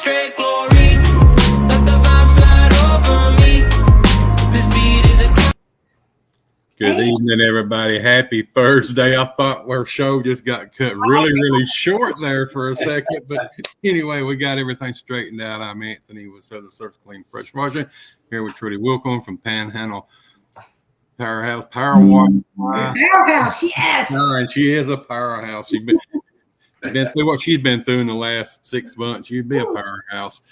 straight glory. Let the vibe slide over me. This beat is a Good evening, everybody. Happy Thursday. I thought our show just got cut really short there for a second. But anyway, we got everything straightened out. I'm Anthony with Southern Surf Clean Fresh Washing. Here with Trudi Wilcombe from Panhandle Powerwash. Powerhouse, yes. And she is a powerhouse. She's been through what she's been through in the last 6 months. You'd be a powerhouse.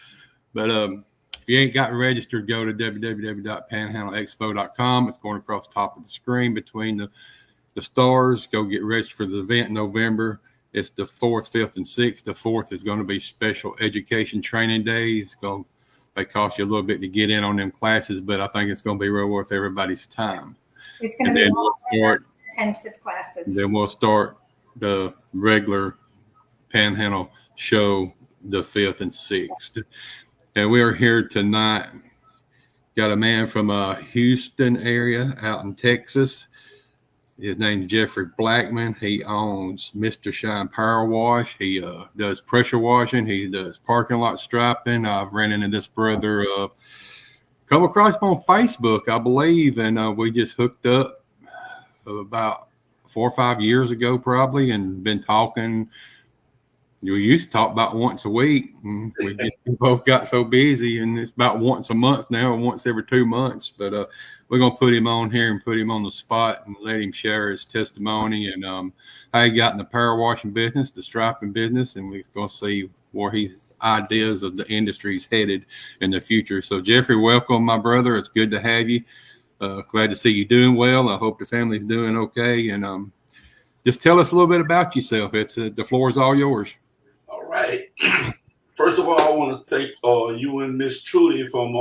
But if you ain't gotten registered, go to www.panhandleexpo.com. It's going across the top of the screen between the stars. Go get registered for the event in November. It's the 4th, 5th, and 6th. The 4th is going to be special education training days. They cost you a little bit to get in on them classes, but I think it's going to be real worth everybody's time. It's going to be intensive classes. Then we'll start the regular Panhandle show the 5th and 6th. And we are here tonight. Got a man from Houston area out in Texas. His name's Jeffrey Blackman. He owns Mr. Shine Powerwash. He does pressure washing. He does parking lot striping. I've ran into this brother, come across him on Facebook, I believe, and we just hooked up about 4 or 5 years ago probably and been talking. We used to talk about once a week. And we both got so busy, and it's about once a month now, or once every 2 months. But we're going to put him on here and put him on the spot and let him share his testimony and how he got in the power washing business, the striping business, and we're going to see where his ideas of the industry is headed in the future. So, Jeffrey, welcome, my brother. It's good to have you. Glad to see you doing well. I hope the family's doing okay. And just tell us a little bit about yourself. It's the floor is all yours. All right. First of all, I want to thank you and Miss Trudi from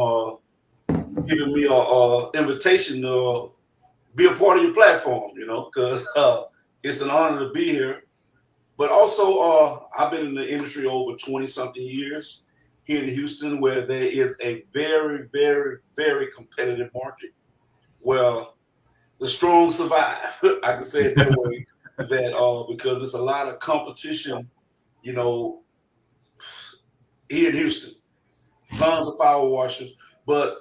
giving me an invitation to be a part of your platform, because it's an honor to be here. But also, I've been in the industry over 20-something years here in Houston, where there is a very, very, very competitive market where the strong survive. I can say it that way, that because there's a lot of competition, here in Houston, tons of power washers. But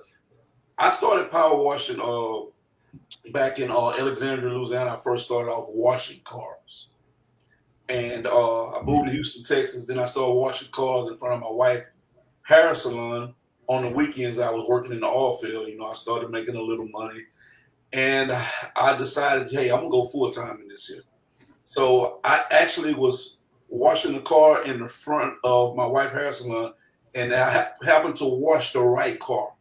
I started power washing back in Alexandria, Louisiana. I first started off washing cars. And I moved to Houston, Texas. Then I started washing cars in front of my wife, hair salon. On the weekends, I was working in the oil field. I started making a little money. And I decided, hey, I'm going to go full-time in this here. So I actually was washing the car in the front of my wife's hair salon, and I happened to wash the right car.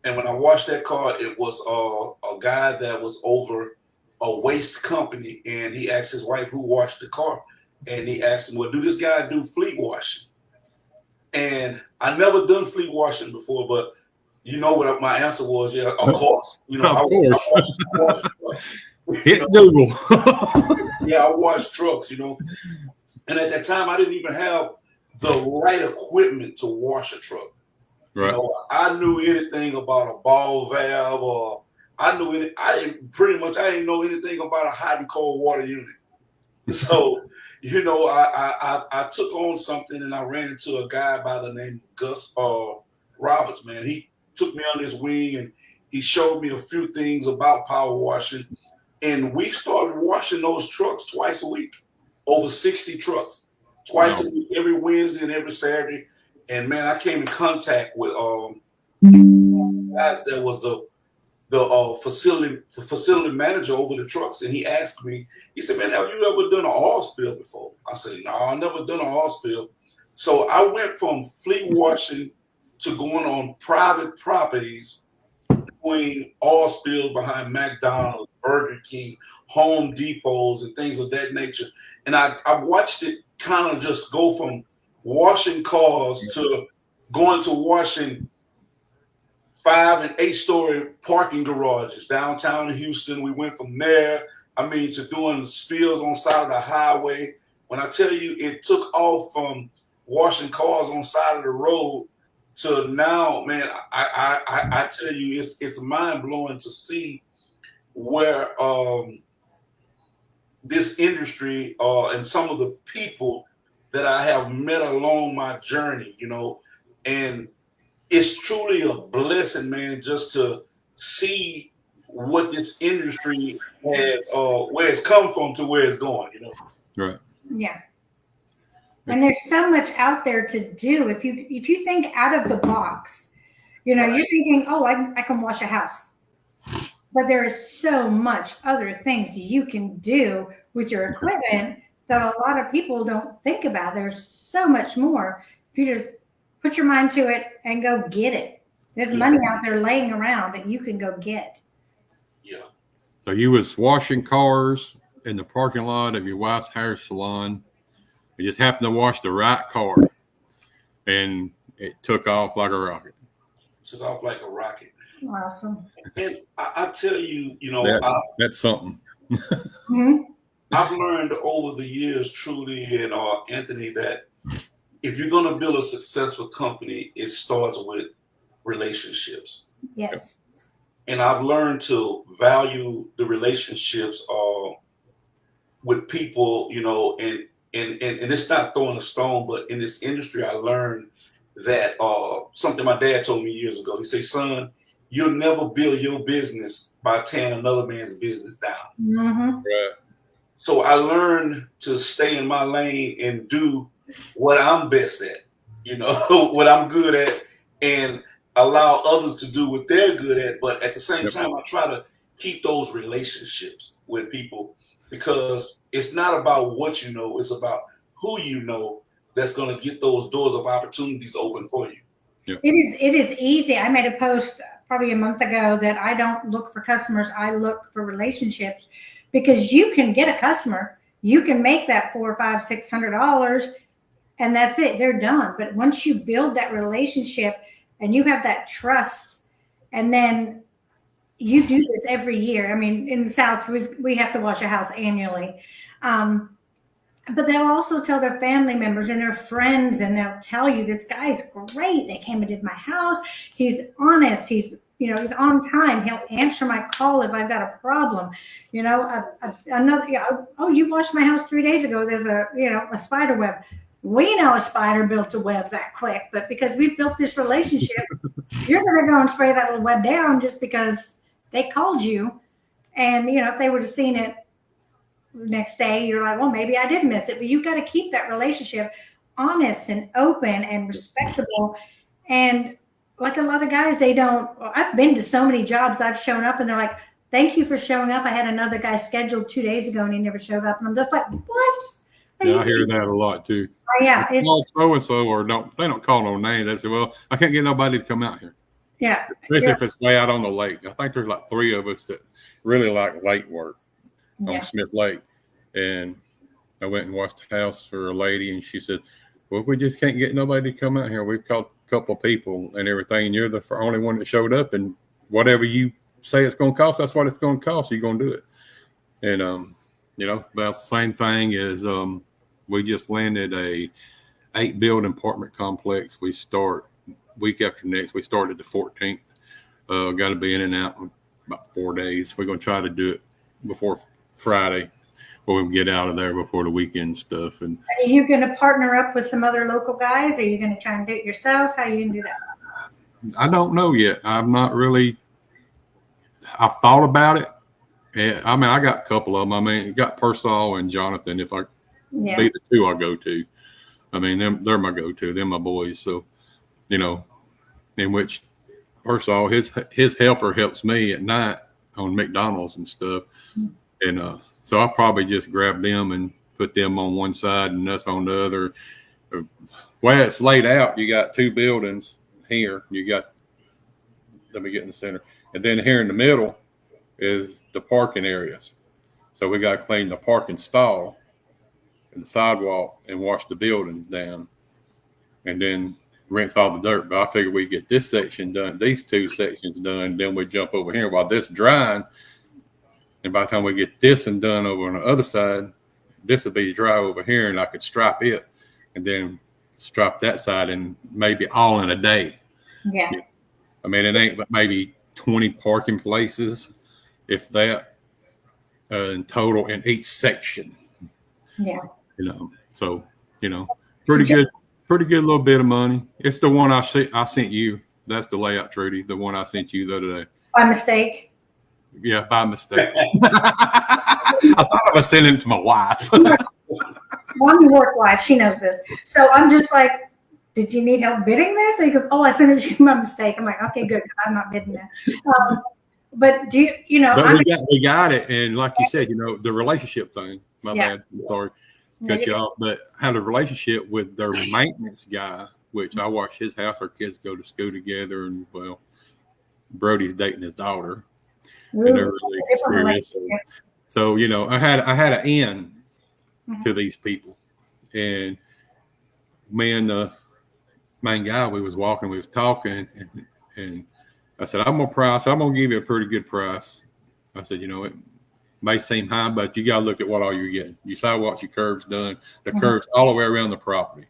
And when I washed that car, it was a guy that was over a waste company, and he asked his wife who washed the car, and he asked him, well, do this guy do fleet washing? And I never done fleet washing before, but what my answer was? Yeah, of course. Of course. Hit Google. Yeah, I wash trucks, And at that time, I didn't even have the right equipment to wash a truck. Right. I knew anything about a ball valve, or I didn't know anything about a hot and cold water unit. So, I took on something, and I ran into a guy by the name of Gus Roberts, man. He took me under his wing, and he showed me a few things about power washing. And we started washing those trucks twice a week. Over 60 trucks, twice a week, every Wednesday and every Saturday. And man, I came in contact with guys that was the facility manager over the trucks, and he asked me. He said, "Man, have you ever done an oil spill before?" I said, "No, I never done an oil spill." So I went from fleet washing to going on private properties, doing oil spills behind McDonald's, Burger King, Home Depots, and things of that nature. And I watched it kind of just go from washing cars to going to washing 5- and 8-story parking garages downtown in Houston. We went from there, to doing spills on the side of the highway. When I tell you, it took off from washing cars on the side of the road to now, man, I tell you, it's mind-blowing to see where this industry and some of the people that I have met along my journey, and it's truly a blessing, man, just to see what this industry has, where it's come from to where it's going, Right. Yeah. And there's so much out there to do. If you think out of the box, you're thinking, oh, I can wash a house. But there is so much other things you can do with your equipment that a lot of people don't think about. There's so much more. If you just put your mind to it and go get it. There's money out there laying around that you can go get. Yeah. So you was washing cars in the parking lot of your wife's hair salon. You just happened to wash the right car, and it took off like a rocket. Took off like a rocket. Awesome. And I tell you, that's something. I've learned over the years, Trudi and Anthony, that if you're going to build a successful company, it starts with relationships. Yes. And I've learned to value the relationships with people, and it's not throwing a stone, but in this industry, I learned that something my dad told me years ago. He said, son, you'll never build your business by tearing another man's business down. Mm-hmm. Right. So I learned to stay in my lane and do what I'm best at, what I'm good at, and allow others to do what they're good at. But at the same time, I try to keep those relationships with people, because it's not about what you know, it's about who you know that's going to get those doors of opportunities open for you. Yep. It is easy. I made a post probably a month ago that I don't look for customers, I look for relationships, because you can get a customer, you can make that $400, $500, $600, and that's it. They're done. But once you build that relationship and you have that trust, and then you do this every year. I mean, in the South, we have to wash a house annually. But they'll also tell their family members and their friends, and they'll tell you, this guy's great. They came and did my house. He's honest. He's on time. He'll answer my call if I've got a problem. Oh, you washed my house 3 days ago. There's a spider web. We know a spider built a web that quick, but because we built this relationship, you're going to go and spray that little web down just because they called you. And, if they would have seen it next day, you're like, well, maybe I did miss it. But you've got to keep that relationship honest and open and respectable. And like a lot of guys, I've been to so many jobs, I've shown up and they're like, thank you for showing up. I had another guy scheduled 2 days ago and he never showed up. And I'm just like, what? Yeah, I hear that a lot too. Yeah, it's so-and-so, or they don't call no name. They say, well, I can't get nobody to come out here. Yeah. Especially if it's way out on the lake. I think there's like 3 of us that really like lake work on Smith Lake. And I went and watched the house for a lady, and she said, well, we just can't get nobody to come out here. We've called a couple of people and everything, and you're the only one that showed up, and whatever you say it's going to cost, that's what it's going to cost. You're going to do it. And, about the same thing as we just landed a 8-building apartment complex. We start week after next. We started the 14th. Got to be in and out in about 4 days. We're going to try to do it before Friday, or we can get out of there before the weekend stuff. And are you going to partner up with some other local guys? Or are you going to try and do it yourself? How are you going to do that? I don't know yet. I'm not really. I've thought about it. And, I got a couple of them. You got Pearsall and Jonathan. If I be the 2 I go to, they're my go-to. They're my boys. So, in which Pearsall, his helper helps me at night on McDonald's and stuff. And so I'll probably just grab them and put them on one side and us on the other. The way it's laid out, you got 2 buildings here. Let me get in the center. And then here in the middle is the parking areas. So we got to clean the parking stall and the sidewalk and wash the buildings down. And then rinse all the dirt. But I figured we'd get this section done, these 2 sections done, then we jump over here while this drying. And by the time we get this and done over on the other side, this will be dry over here, and I could stripe it and then stripe that side, and maybe all in a day. Yeah. It ain't but maybe 20 parking places, if that, in total in each section. Yeah. So, Pretty good little bit of money. It's the one I sent you. That's the layout, Trudi. The one I sent you the other day. By mistake. Yeah, by mistake. I thought I was sending it to my wife. Well, I'm your work wife. She knows this. So I'm just like, did you need help bidding this? And he goes, oh, I sent it to you by mistake. I'm like, okay, good. I'm not bidding that. But But we got it. And like you said, the relationship thing. My bad. Sorry. Cut you off. But I had a relationship with their maintenance guy, which I watch his house. Our kids go to school together. And, well, Brody's dating his daughter. And they're really serious. So, I had an end to these people. And me and the main guy, we was talking, and I said, I'm going to give you a pretty good price. I said, it may seem high, but you got to look at what all you're getting. Your sidewalks, your curbs done, the curbs all the way around the property.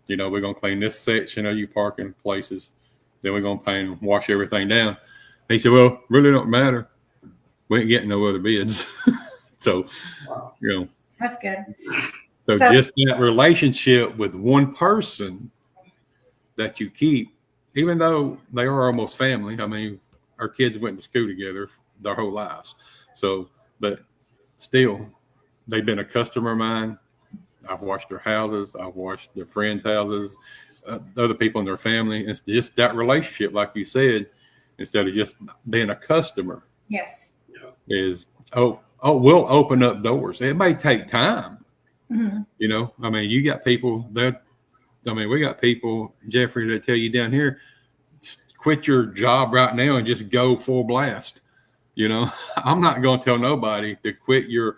We're going to clean this section of your parking places. Then we're going to paint and wash everything down. And he said, well, really don't matter. We ain't getting no other bids. So, That's good. So just that relationship with one person that you keep, even though they are almost family. I mean, our kids went to school together their whole lives. So, but still, they've been a customer of mine. I've washed their houses. I've washed their friends' houses, other people in their family. It's just that relationship, like you said, instead of just being a customer. Yes. Is, we'll open up doors. It may take time. Mm-hmm. I mean, you got people we got people, Jeffrey, that tell you down here, quit your job right now and just go full blast. I'm not going to tell nobody to quit your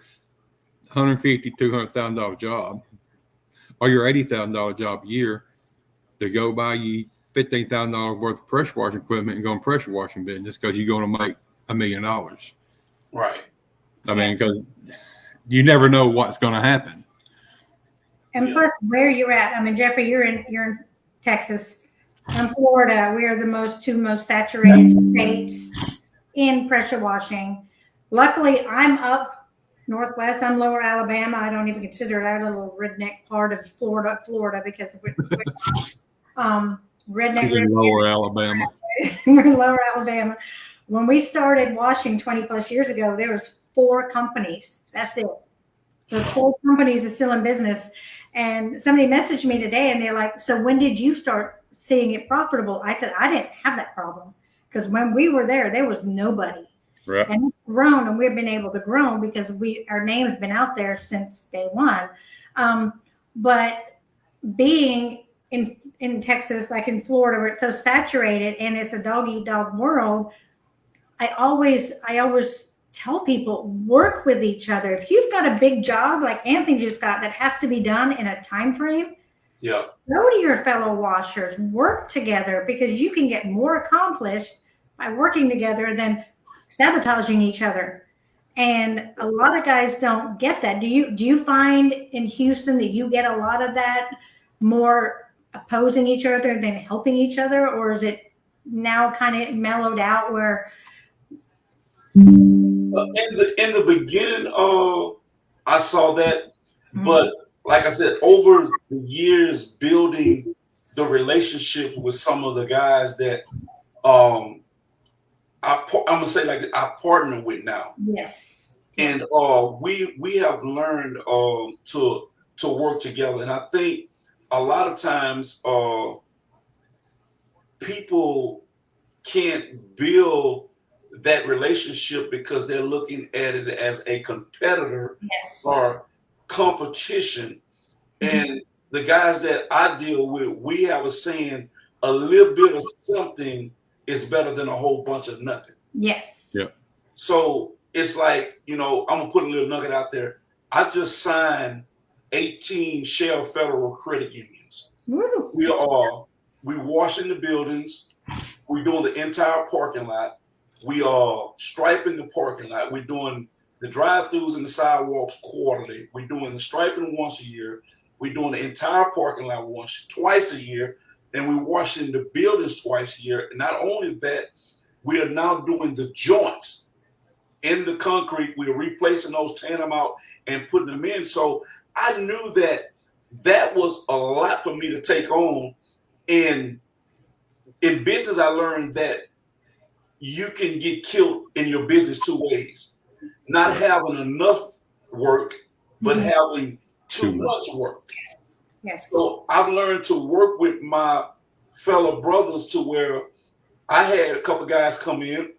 $150,000, $200,000 job or your $80,000 job a year to go buy you $15,000 worth of pressure washing equipment and go in pressure washing business because you're going to make $1 million. Right. I mean, because you never know what's going to happen. And plus, where you're at. I mean, Jeffrey, you're in Texas. In Florida, we are the two most saturated states in pressure washing. Luckily, I'm up northwest. I'm lower Alabama. I don't even consider that a little redneck part of Florida because we're redneck. In lower Alabama. We're in lower Alabama. When we started washing 20 plus years ago, there was 4 companies. That's it. The 4 companies are still in business. And somebody messaged me today and they're like, so when did you start seeing it profitable? I said, I didn't have that problem because when we were there was nobody. Right. And we've grown, and we've been able to grow because our name's been out there since day one. But being in Texas, like in Florida, where it's so saturated and it's a dog-eat-dog world, I always tell people, work with each other. If you've got a big job like Anthony just got that has to be done in a time frame, go to your fellow washers, work together, because you can get more accomplished by working together than sabotaging each other. And a lot of guys don't get that. Do you find in Houston that you get a lot of that, more opposing each other than helping each other, or is it now kind of mellowed out where in the beginning, I saw that, but like I said, over the years, building the relationship with some of the guys that I'm gonna say like I partner with now. Yes. And we have learned to work together, and I think a lot of times people can't build that relationship because they're looking at it as a competitor or competition. And the guys that I deal with, we have a saying, a little bit of something is better than a whole bunch of nothing. Yes. Yeah. So it's like, I'm gonna put a little nugget out there. I just signed 18 Shell Federal Credit Unions. Woo. We washing the buildings, we're doing the entire parking lot. We are striping the parking lot. We're doing the drive-throughs and the sidewalks quarterly. We're doing the striping once a year. We're doing the entire parking lot twice a year. And we're washing the buildings twice a year. And not only that, we are now doing the joints in the concrete. We're replacing those, tearing them out, and putting them in. So I knew that that was a lot for me to take on. And in business, I learned that you can get killed in your business two ways: not having enough work, but having too much work. Yes. So I've learned to work with my fellow brothers to where I had a couple guys come in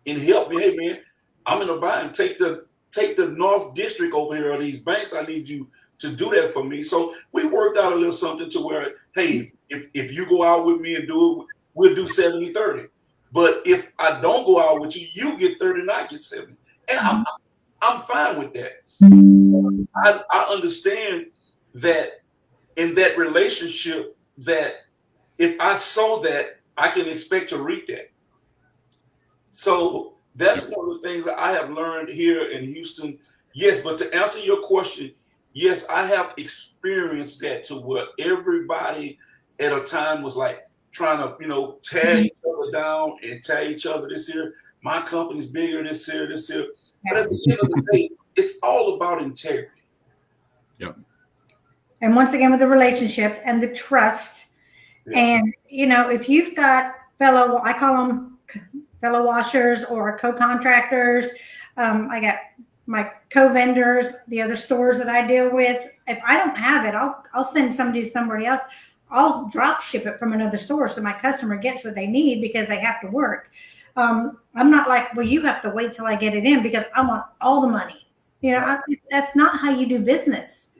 and help me. Hey man, I'm in a bind. Take the North District over here, or these banks. I need you to do that for me. So we worked out a little something to where, hey, if you go out with me and do it, we'll do 70-30. But if I don't go out with you, you get 30 and I get 70. And I'm fine with that. I understand that in that relationship, that if I sow that, I can expect to reap that. So that's one of the things that I have learned here in Houston. Yes, but to answer your question, yes, I have experienced that to where everybody at a time was like trying to, tear each other down and tell each other this here. My company's bigger this here. But at the end of the day, it's all about integrity. Yep. And once again, with the relationship and the trust. Yeah. And, if you've got I call them fellow washers or co-contractors. I got my co-vendors, the other stores that I deal with. If I don't have it, I'll send somebody to somebody else. I'll drop ship it from another store so my customer gets what they need because they have to work. I'm not like, well, you have to wait till I get it in because I want all the money. That's not how you do business,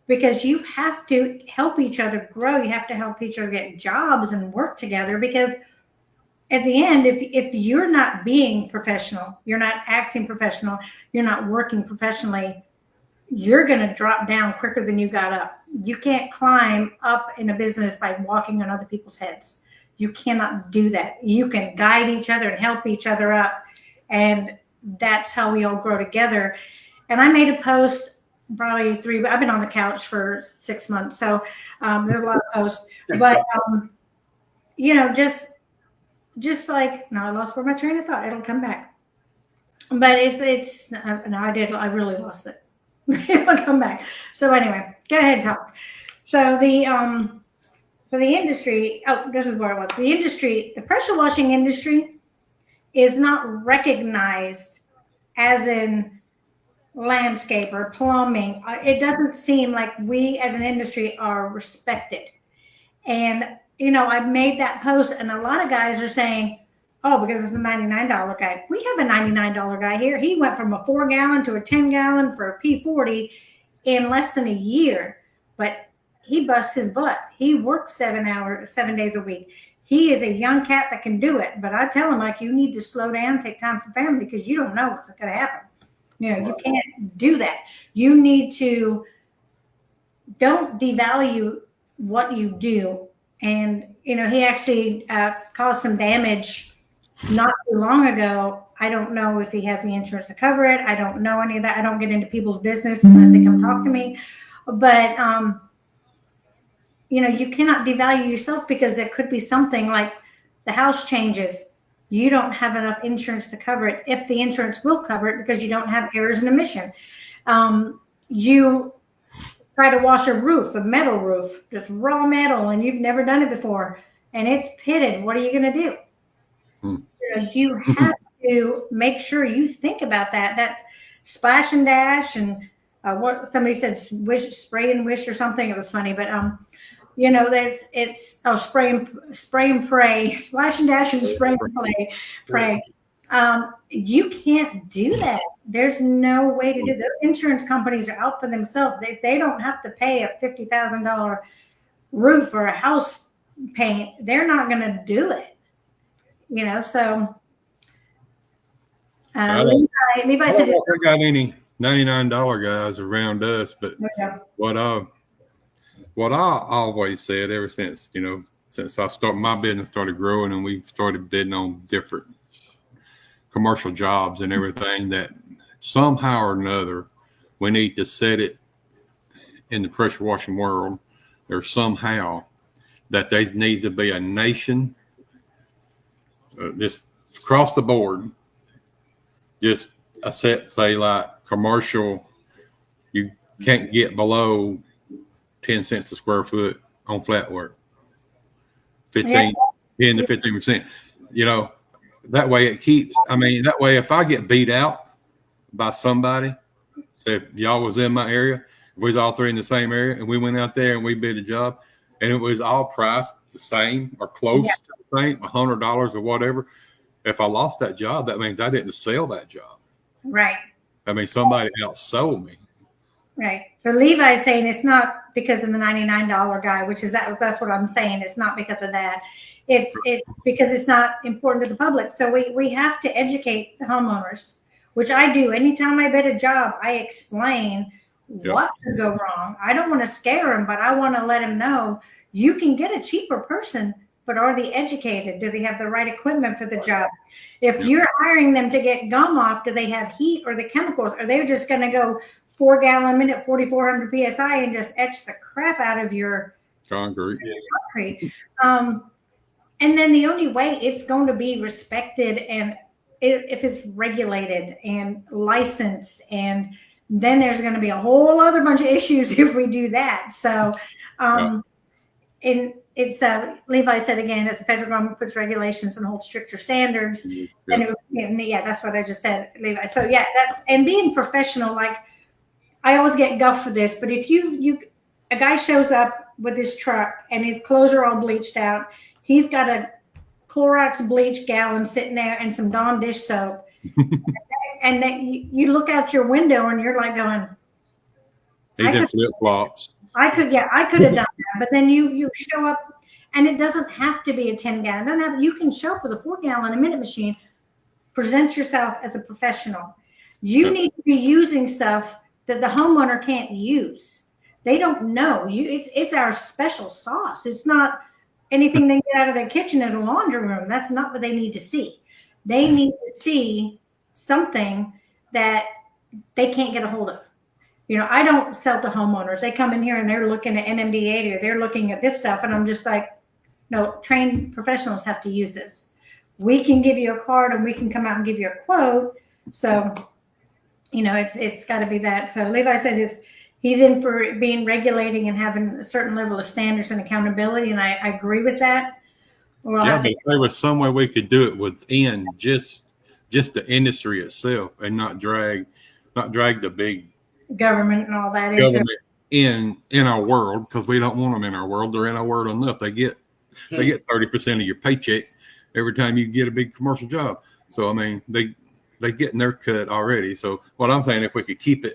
because you have to help each other grow. You have to help each other get jobs and work together, because at the end, if you're not being professional, you're not acting professional, you're not working professionally, you're going to drop down quicker than you got up. You can't climb up in a business by walking on other people's heads. You cannot do that. You can guide each other and help each other up. And that's how we all grow together. And I made a post probably I've been on the couch for 6 months. So there's a lot of posts, but just like, now I lost where my train of thought. It'll come back. But I really lost it. It'll come back. So anyway, go ahead, talk. So for the industry, this is where I was. The pressure washing industry is not recognized as in landscaper, plumbing. It doesn't seem like we as an industry are respected. And I've made that post, and a lot of guys are saying, oh, because it's a $99 guy. We have a $99 guy here. He went from a 4-gallon to a 10-gallon for a P40 in less than a year, but he busts his butt. He works 7 days a week. He is a young cat that can do it. But I tell him, like, you need to slow down, take time for family, because you don't know what's going to happen. You can't do that. You need to don't devalue what you do. And, he actually caused some damage not too long ago. I don't know if he has the insurance to cover it. I don't know any of that. I don't get into people's business unless they come talk to me. But, you cannot devalue yourself, because there could be something like the house changes. You don't have enough insurance to cover it, if the insurance will cover it, because you don't have errors and omission. You try to wash a metal roof, just raw metal, and you've never done it before, and it's pitted. What are you going to do? You have to make sure you think about that splash and dash, and what somebody said, spray and wish or something. It was funny, but it's spray and pray, splash and dash, and spray and pray. You can't do that. There's no way to do that. Insurance companies are out for themselves. If they don't have to pay a $50,000 roof or a house paint, they're not going to do it. So Levi I said, don't know if we got any $99 guys around us, but what I always said ever since I started my business, started growing, and we started bidding on different commercial jobs and everything, that somehow or another we need to set it in the pressure washing world, or somehow that they need to be a nation, just across the board, just a set, say, like commercial, you can't get below 10 cents a square foot on flat work. 10 to 15%. You know, that way it keeps, I mean, that way if I get beat out by somebody, say if y'all was in my area, if we was all three in the same area and we went out there and we bid a job and it was all priced the same or close to the same, $100 or whatever. If I lost that job, that means I didn't sell that job. Right. I mean, somebody else sold me. Right. So Levi's saying it's not because of the $99 guy, which is that's what I'm saying. It's not because of that. It's because it's not important to the public. So we have to educate the homeowners, which I do. Anytime I bid a job, I explain what could go wrong. I don't want to scare them, but I want to let them know you can get a cheaper person, but are they educated? Do they have the right equipment for the job? If you're hiring them to get gum off, do they have heat or the chemicals? Are they just going to go 4 gallon a minute, 4,400 PSI and just etch the crap out of your concrete? And then the only way it's going to be respected and if it's regulated and licensed, and then there's going to be a whole other bunch of issues if we do that. So, it's Levi said again, if the federal government puts regulations and holds stricter standards, and that's what I just said, Levi. So and being professional, like I always get guff for this, but if a guy shows up with his truck and his clothes are all bleached out, he's got a Clorox bleach gallon sitting there and some Dawn dish soap, and then you look out your window and you're like going, he's in flip flops. I could have done that, but then you show up, and it doesn't have to be a 10 gallon. You can show up with a 4 gallon a minute machine. Present yourself as a professional. You need to be using stuff that the homeowner can't use. They don't know. It's our special sauce. It's not anything they get out of their kitchen in a laundry room. That's not what they need to see. They need to see something that they can't get a hold of. You know, I don't sell to homeowners. They come in here and they're looking at NMDA or they're looking at this stuff. And I'm just like, no, trained professionals have to use this. We can give you a card and we can come out and give you a quote. So, you know, it's got to be that. So Levi said he's in for being regulating and having a certain level of standards and accountability. And I agree with that. But if there was some way we could do it within just the industry itself and not drag the big government and all that in our world, because we don't want them in our world. They're in our world enough. They get 30% of your paycheck every time you get a big commercial job. So I mean, they getting their cut already. So what I'm saying, if we could keep it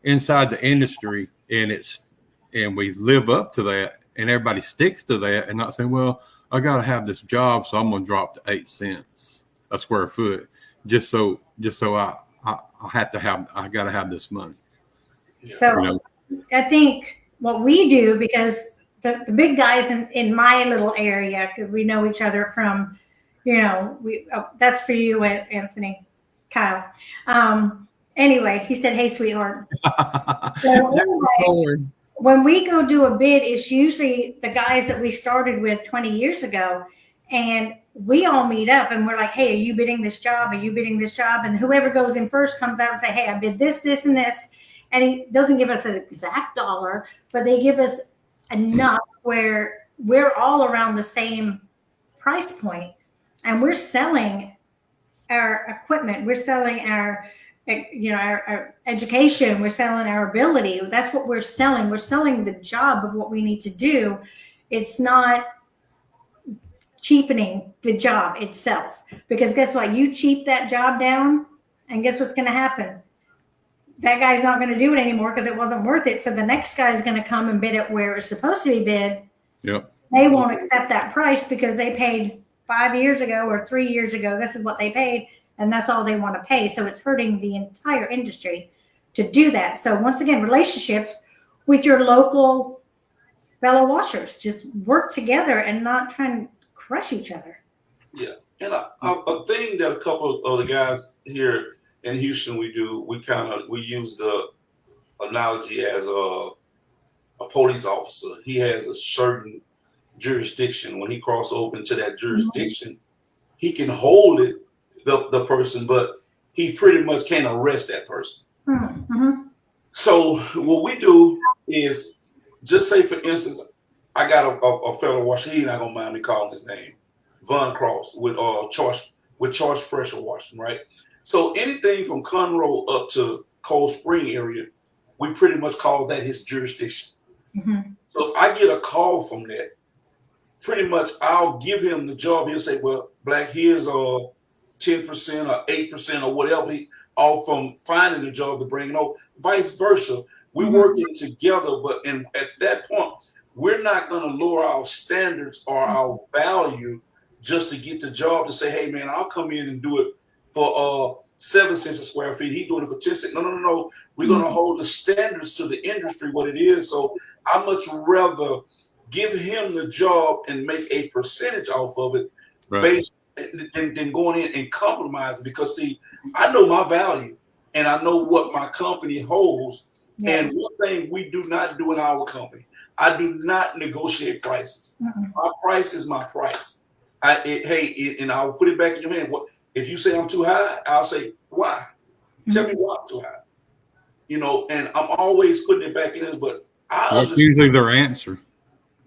inside the industry and we live up to that and everybody sticks to that and not saying, well, I got to have this job, so I'm going to drop to 8 cents a square foot just so I got to have this money. So I think what we do, because the big guys in my little area, because we know each other from, that's for you, Anthony, Kyle. Anyway, he said, hey, sweetheart. So anyway, when we go do a bid, it's usually the guys that we started with 20 years ago. And we all meet up and we're like, hey, are you bidding this job? Are you bidding this job? And whoever goes in first comes out and say, hey, I bid this, this, and this. And he doesn't give us an exact dollar, but they give us enough where we're all around the same price point. And we're selling our equipment. We're selling our education. We're selling our ability. That's what we're selling. We're selling the job of what we need to do. It's not cheapening the job itself, because guess what? You cheap that job down and guess what's going to happen? That guy's not going to do it anymore because it wasn't worth it. So the next guy is going to come and bid it where it's supposed to be bid. Yep. They won't accept that price because they paid 5 years ago or 3 years ago. This is what they paid, and that's all they want to pay. So it's hurting the entire industry to do that. So once again, relationships with your local fellow washers. Just work together and not try and crush each other. Yeah. And a thing that a couple of the guys here in Houston we use the analogy as a police officer. He has a certain jurisdiction. When he crosses over into that jurisdiction, he can hold it, the person, but he pretty much can't arrest that person. Mm-hmm. So what we do is just say for instance, I got a fellow washer. He's not gonna mind me calling his name, Von Cross, with charge pressure washing, right? So anything from Conroe up to Cold Spring area, we pretty much call that his jurisdiction. Mhm. So if I get a call from that, pretty much I'll give him the job. He'll say, well, Black, here's 10% or 8% or whatever, all from finding the job to bring it over. Vice versa. We're working together, but at that point, we're not going to lower our standards or our value just to get the job to say, hey, man, I'll come in and do it for 7 cents a square feet. He's doing it for 10 cents. No. We're going to hold the standards to the industry, what it is. So I much rather give him the job and make a percentage off of it based than going in and compromising. Because, see, I know my value and I know what my company holds. Yes. And one thing we do not do in our company, I do not negotiate prices. My price is my price. And I'll put it back in your hand. What if you say I'm too high? I'll say, why? Tell me why I'm too high. You know, and I'm always putting it back in this, but that's usually their answer.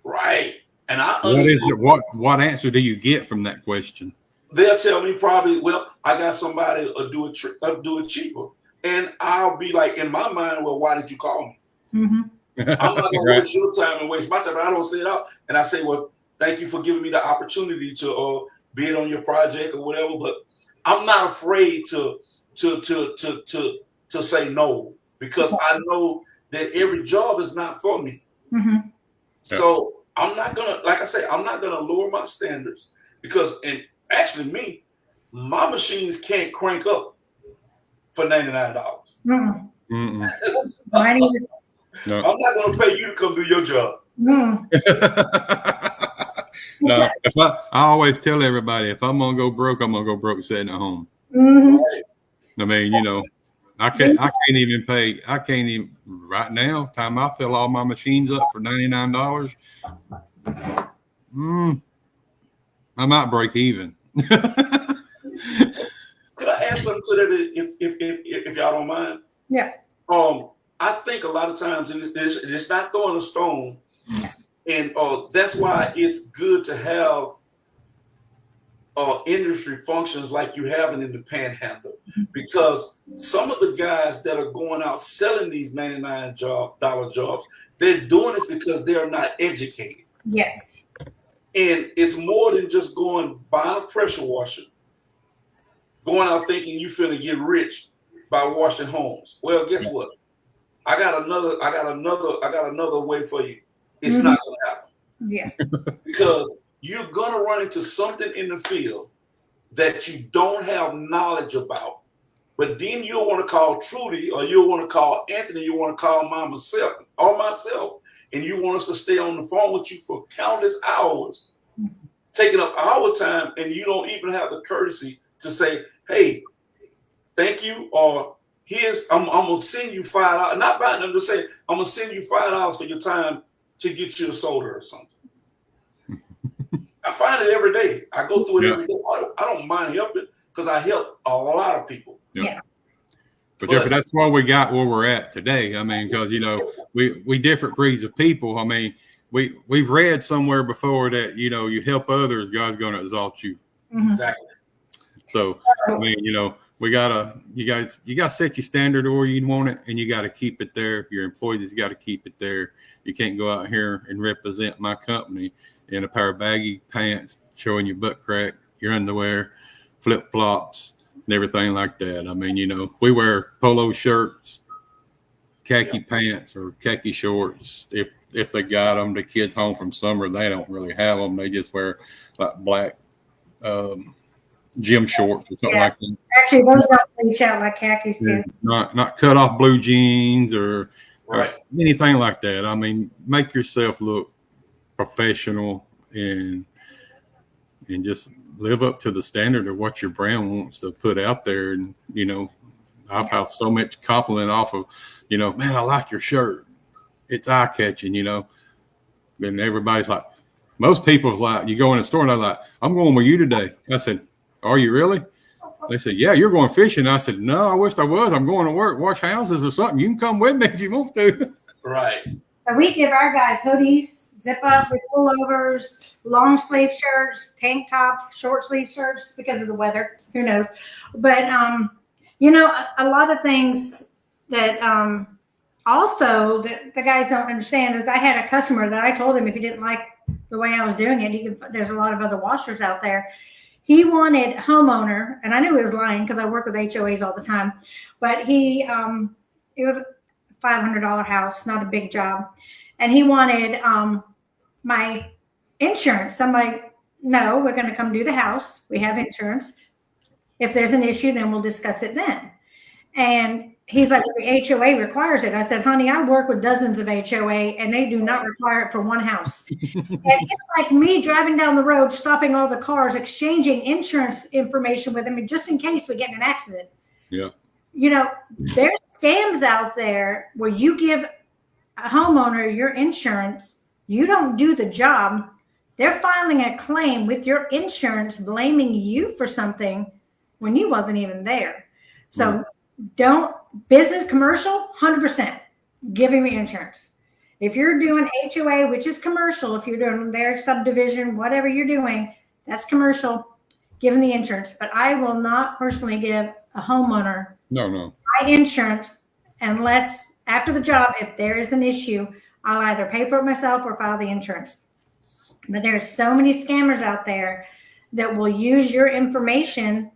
Right. And I understand. What answer do you get from that question? They'll tell me probably, well, I got somebody do it cheaper. And I'll be like, in my mind, well, why did you call me? I'm not going to waste your time and waste my time. I don't say it out. And I say, well, thank you for giving me the opportunity to bid on your project or whatever. But I'm not afraid to say no, because I know that every job is not for me. So I'm not going to, like I say, I'm not going to lower my standards because, and actually my machines can't crank up for $99. No. I'm not going to pay you to come do your job. No, I always tell everybody, if I'm gonna go broke, I'm gonna go broke sitting at home. I mean, you know, I can't even right now. Time I fill all my machines up for $99. I might break even. Could I add something to that, if y'all don't mind? Yeah. I think a lot of times it's not throwing a stone, and that's why it's good to have industry functions like you have in the Panhandle, because some of the guys that are going out selling these $99 jobs, they're doing this because they are not educated. Yes. And it's more than just buying a pressure washer, going out thinking you finna get rich by washing homes. Well, guess what? I got another way for you. It's not gonna happen. Yeah. Because you're gonna run into something in the field that you don't have knowledge about. But then you'll want to call Trudi, or you'll want to call Anthony, you want to call myself, and you want us to stay on the phone with you for countless hours, taking up our time, and you don't even have the courtesy to say, hey, thank you, or I'm gonna send you $5. Not buying them, just say, I'm gonna send you $5 for your time to get you a soda or something. I find it every day. I go through it every day. I don't mind helping because I help a lot of people. Yeah. But Jeffrey, that's why we got where we're at today. I mean, because we different breeds of people. I mean, we've read somewhere before that you help others, God's going to exalt you. Exactly. So I mean, you gotta set your standard where you want it, and you got to keep it there. Your employees got to keep it there. You can't go out here and represent my company in a pair of baggy pants showing your butt crack, your underwear, flip flops, and everything like that. I mean, we wear polo shirts, khaki pants, or khaki shorts. If they got them, the kids home from summer, they don't really have them. They just wear like black gym shorts or something like that. Actually, those don't reach out like khakis do. Not cut off blue jeans or anything like that. I mean, make yourself look professional and just live up to the standard of what your brand wants to put out there. And I've had so much compliment off of man, I like your shirt, it's eye catching. And everybody's like, most people's like, you go in the store and they're like, I'm going with you today. I said, are you really? They said, yeah, you're going fishing. I said, no, I wish I was. I'm going to work, wash houses or something. You can come with me if you want to. Right. But we give our guys hoodies, zip up with pullovers, long sleeve shirts, tank tops, short sleeve shirts because of the weather. Who knows? But you know, a lot of things that also that the guys don't understand is I had a customer that I told him if he didn't like the way I was doing it, he could, there's a lot of other washers out there. He wanted homeowner, and I knew he was lying because I work with HOAs all the time. But it was a $500 house, not a big job, and he wanted my insurance. I'm like, no, we're going to come do the house. We have insurance. If there's an issue, then we'll discuss it then. And he's like, the HOA requires it. I said, honey, I work with dozens of HOA and they do not require it for one house. And it's like me driving down the road, stopping all the cars, exchanging insurance information with them just in case we get in an accident. Yeah. You know, there's scams out there where you give a homeowner your insurance, you don't do the job. They're filing a claim with your insurance, blaming you for something when you wasn't even there. So don't business commercial 100% giving me insurance. If you're doing HOA, which is commercial, if you're doing their subdivision, whatever you're doing, that's commercial, giving the insurance. But I will not personally give a homeowner No. my insurance unless after the job, if there is an issue, I'll either pay for it myself or file the insurance. But there's so many scammers out there that will use your information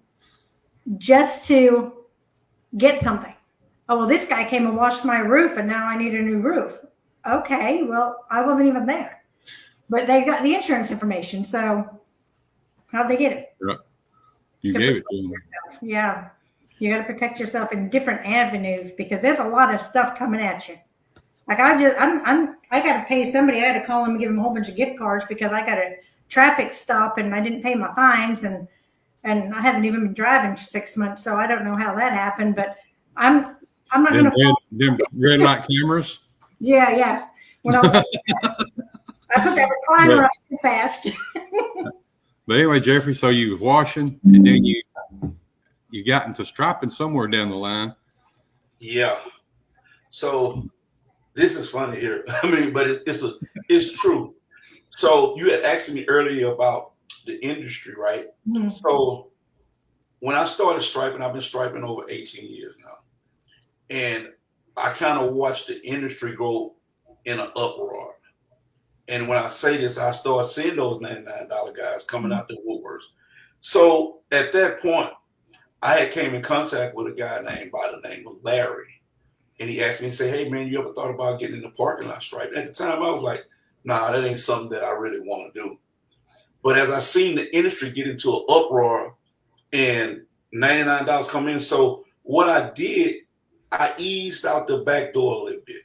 just to get something. Oh, well, this guy came and washed my roof and now I need a new roof. Okay, well, I wasn't even there. But they got the insurance information. So how'd they get it? Right. You gave it to them. Yeah. You got to protect yourself in different avenues because there's a lot of stuff coming at you. Like I got to pay somebody. I had to call them and give them a whole bunch of gift cards because I got a traffic stop and I didn't pay my fines and I haven't even been driving for 6 months, so I don't know how that happened. But I'm not going to. Them red light cameras. Yeah. When I put that recliner up too fast. But anyway, Jeffrey, so you was washing and then you got into striping somewhere down the line. Yeah. So this is funny here. I mean, but it's true. So you had asked me earlier about the industry, right? Mm-hmm. So when I started striping, I've been striping over 18 years now. And I kind of watched the industry go in an uproar. And when I say this, I started seeing those $99 guys coming out the woodworks. So at that point, I had came in contact with a guy by the name of Larry. And he asked me and said, hey, man, you ever thought about getting in the parking lot striping? At the time, I was like, nah, that ain't something that I really want to do. But as I seen the industry get into an uproar and $99 come in, so what I did, I eased out the back door a little bit.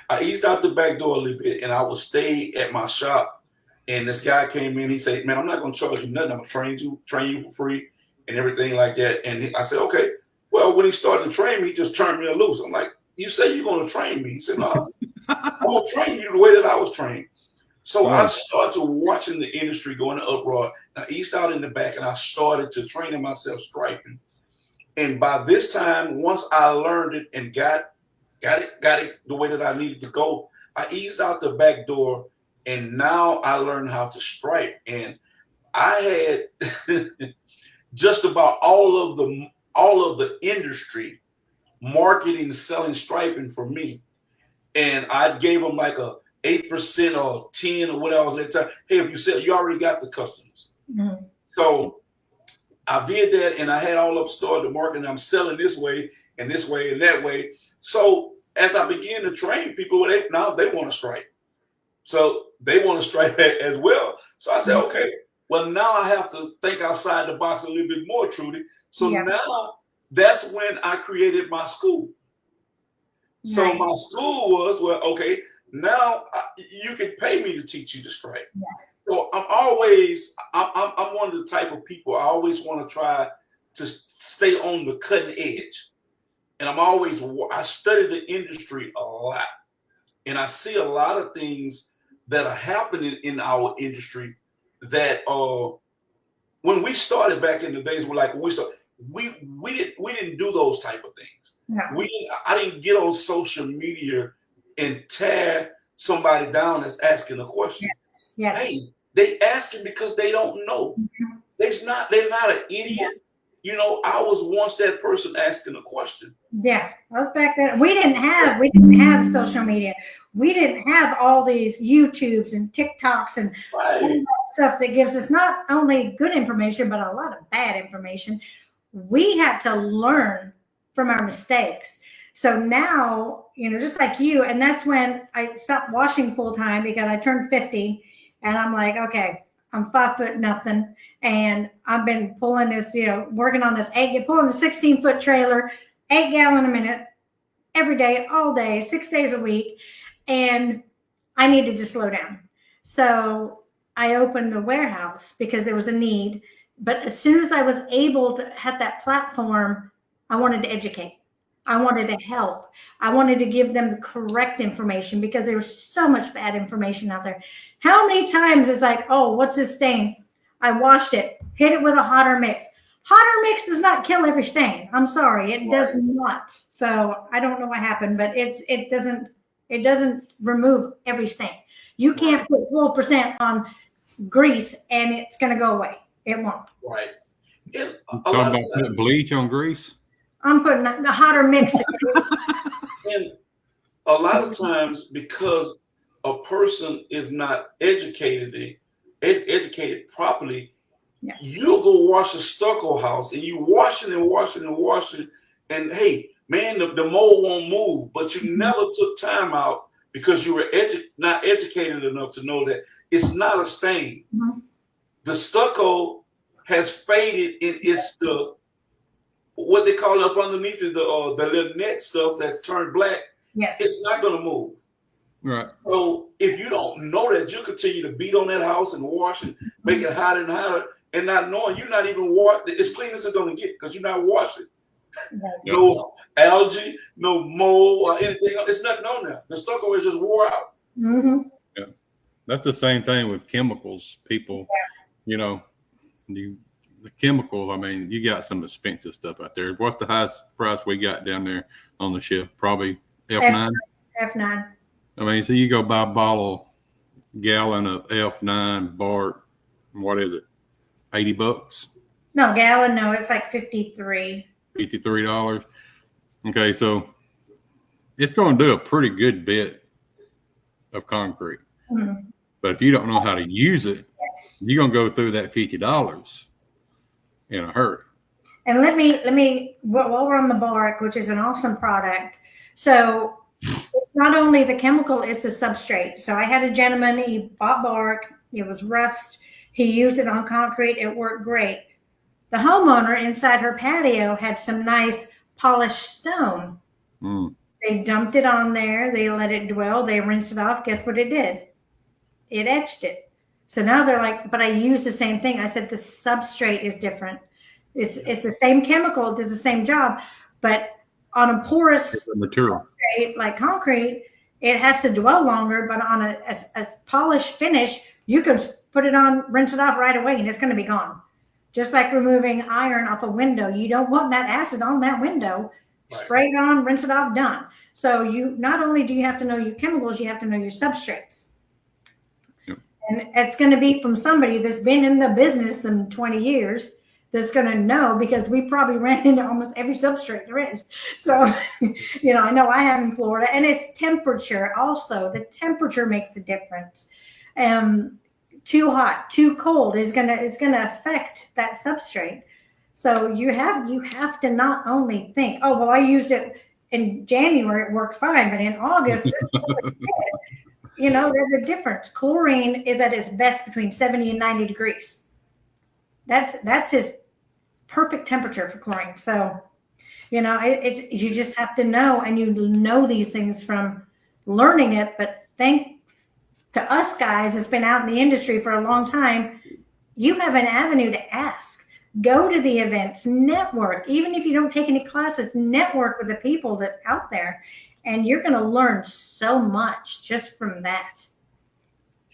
I eased out the back door a little bit, and I would stay at my shop. And this guy came in, he said, man, I'm not going to charge you nothing. I'm going to train you for free and everything like that. And I said, okay. Well, when he started to train me, he just turned me loose. I'm like, you say you're going to train me? He said, no, I'm going to train you the way that I was trained. So I started watching the industry go into uproar. And I eased out in the back, and I started to training myself striping. And by this time, once I learned it and got it the way that I needed to go, I eased out the back door, and now I learned how to stripe. And I had just about all of the industry marketing, selling striping for me. And I gave them like a 8% or 10 or whatever was at the time. Hey, if you sell, you already got the customers. Mm-hmm. So I did that, and I had all up started the market, and I'm selling this way and that way. So as I began to train people, now they want to stripe. So they want to stripe as well. So I said, okay, well, now I have to think outside the box a little bit more, Trudi. So now that's when I created my school. Nice. So my school was, well, okay, now you can pay me to teach you to stripe. Yeah. So I'm one of the type of people, I always want to try to stay on the cutting edge. And I study the industry a lot. And I see a lot of things that are happening in our industry that when we started back in the days, we didn't do those type of things. No. I didn't get on social media and tear somebody down that's asking a question. Yes. Hey, they asking because they don't know. They're not an idiot. You know, I was once that person asking a question. Yeah, I was back then. We didn't have social media. We didn't have all these YouTubes and TikToks and all that stuff that gives us not only good information, but a lot of bad information. We had to learn from our mistakes. So now, you know, just like you, and that's when I stopped washing full time because I turned 50 and I'm like, okay, I'm 5 foot nothing. And I've been pulling this, you know, working on this pulling the 16-foot trailer, 8 gallon a minute, every day, all day, 6 days a week. And I needed to slow down. So I opened a warehouse because there was a need. But as soon as I was able to have that platform, I wanted to educate. I wanted to help. I wanted to give them the correct information because there was so much bad information out there. How many times it's like, oh, what's this stain? I washed it, hit it with a hotter mix. Hotter mix does not kill every stain. I'm sorry, it does not. So I don't know what happened, but it doesn't remove every stain. You can't put 12% on grease and it's going to go away. It won't. Right. Talking about putting bleach on grease? I'm putting the hotter mix. And a lot of times, because a person is not educated properly, you'll go wash a stucco house and you wash it and wash it and wash it. And hey, man, the mold won't move, but you never took time out because you were not educated enough to know that it's not a stain. The stucco has faded and it's what they call up underneath it, the little net stuff that's turned black. Yes. It's not going to move. Right. So if you don't know that, you continue to beat on that house and wash it, make it hotter and hotter, and not knowing you're not even washing. It's clean as it's going to get because you're not washing. No algae, no mold or anything else. It's nothing on there. The stucco is just wore out. Yeah, that's the same thing with chemicals. People, you know, the chemicals. I mean, you got some expensive stuff out there. What's the highest price we got down there on the shelf? Probably F9. F9. I mean, so you go buy a gallon of F9 Bart. What is it? $80? No, gallon. No, it's like 53. $53. Okay, so it's going to do a pretty good bit of concrete. But if you don't know how to use it, you're going to go through that $50 in a hurry. And let me while we're on the bark, which is an awesome product. So it's not only the chemical, it's the substrate. So I had a gentleman, he bought bark, it was rust. He used it on concrete. It worked great. The homeowner inside her patio had some nice polished stone. They dumped it on there. They let it dwell. They rinsed it off. Guess what it did? It etched it. So now they're like, but I use the same thing. I said, the substrate is different. It's the same chemical. It does the same job, but on a porous material substrate, like concrete, it has to dwell longer, but on a polished finish, you can put it on, rinse it off right away, and it's going to be gone. Just like removing iron off a window. You don't want that acid on that window. Spray it on, rinse it off, done. So you not only do you have to know your chemicals, you have to know your substrates. And it's going to be from somebody that's been in the business in 20 years that's going to know, because we probably ran into almost every substrate there is. So, you know, I know I have in Florida, and it's temperature also. The temperature makes a difference. Too hot, too cold is going to affect that substrate. So you have to not only think, oh, well, I used it in January, it worked fine, but in August, this is what it did. You know, there's a difference. Chlorine is at its best between 70 and 90 degrees. That's his perfect temperature for chlorine. So, you know, you just have to know, and you know these things from learning it. But thanks to us guys that's been out in the industry for a long time, you have an avenue to ask. Go to the events, network. Even if you don't take any classes, network with the people that's out there. And you're going to learn so much just from that.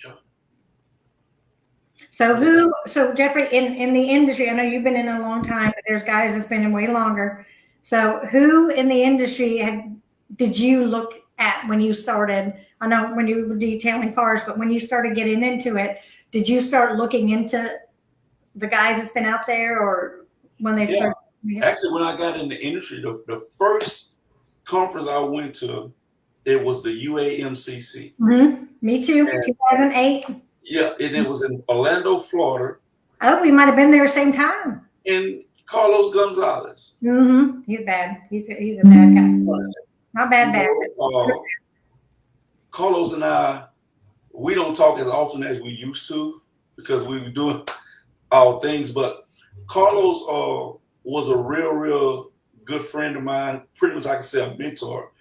Yeah. So Jeffrey, in the industry, I know you've been in a long time, but there's guys that's been in way longer. So who in the industry did you look at when you started? I know when you were detailing cars, but when you started getting into it, did you start looking into the guys that's been out there, or when they started? Actually, when I got in the industry, the first conference I went to, it was the UAMCC. Mm-hmm. Me too. And 2008. yeah, and it was in Orlando, Florida. Oh, we might have been there same time. And Carlos Gonzalez. Mm-hmm. He's bad. He's a bad guy. Not bad. Carlos and I, we don't talk as often as we used to because we were doing our things. But Carlos was a real good friend of mine. Pretty much, I can say a mentor.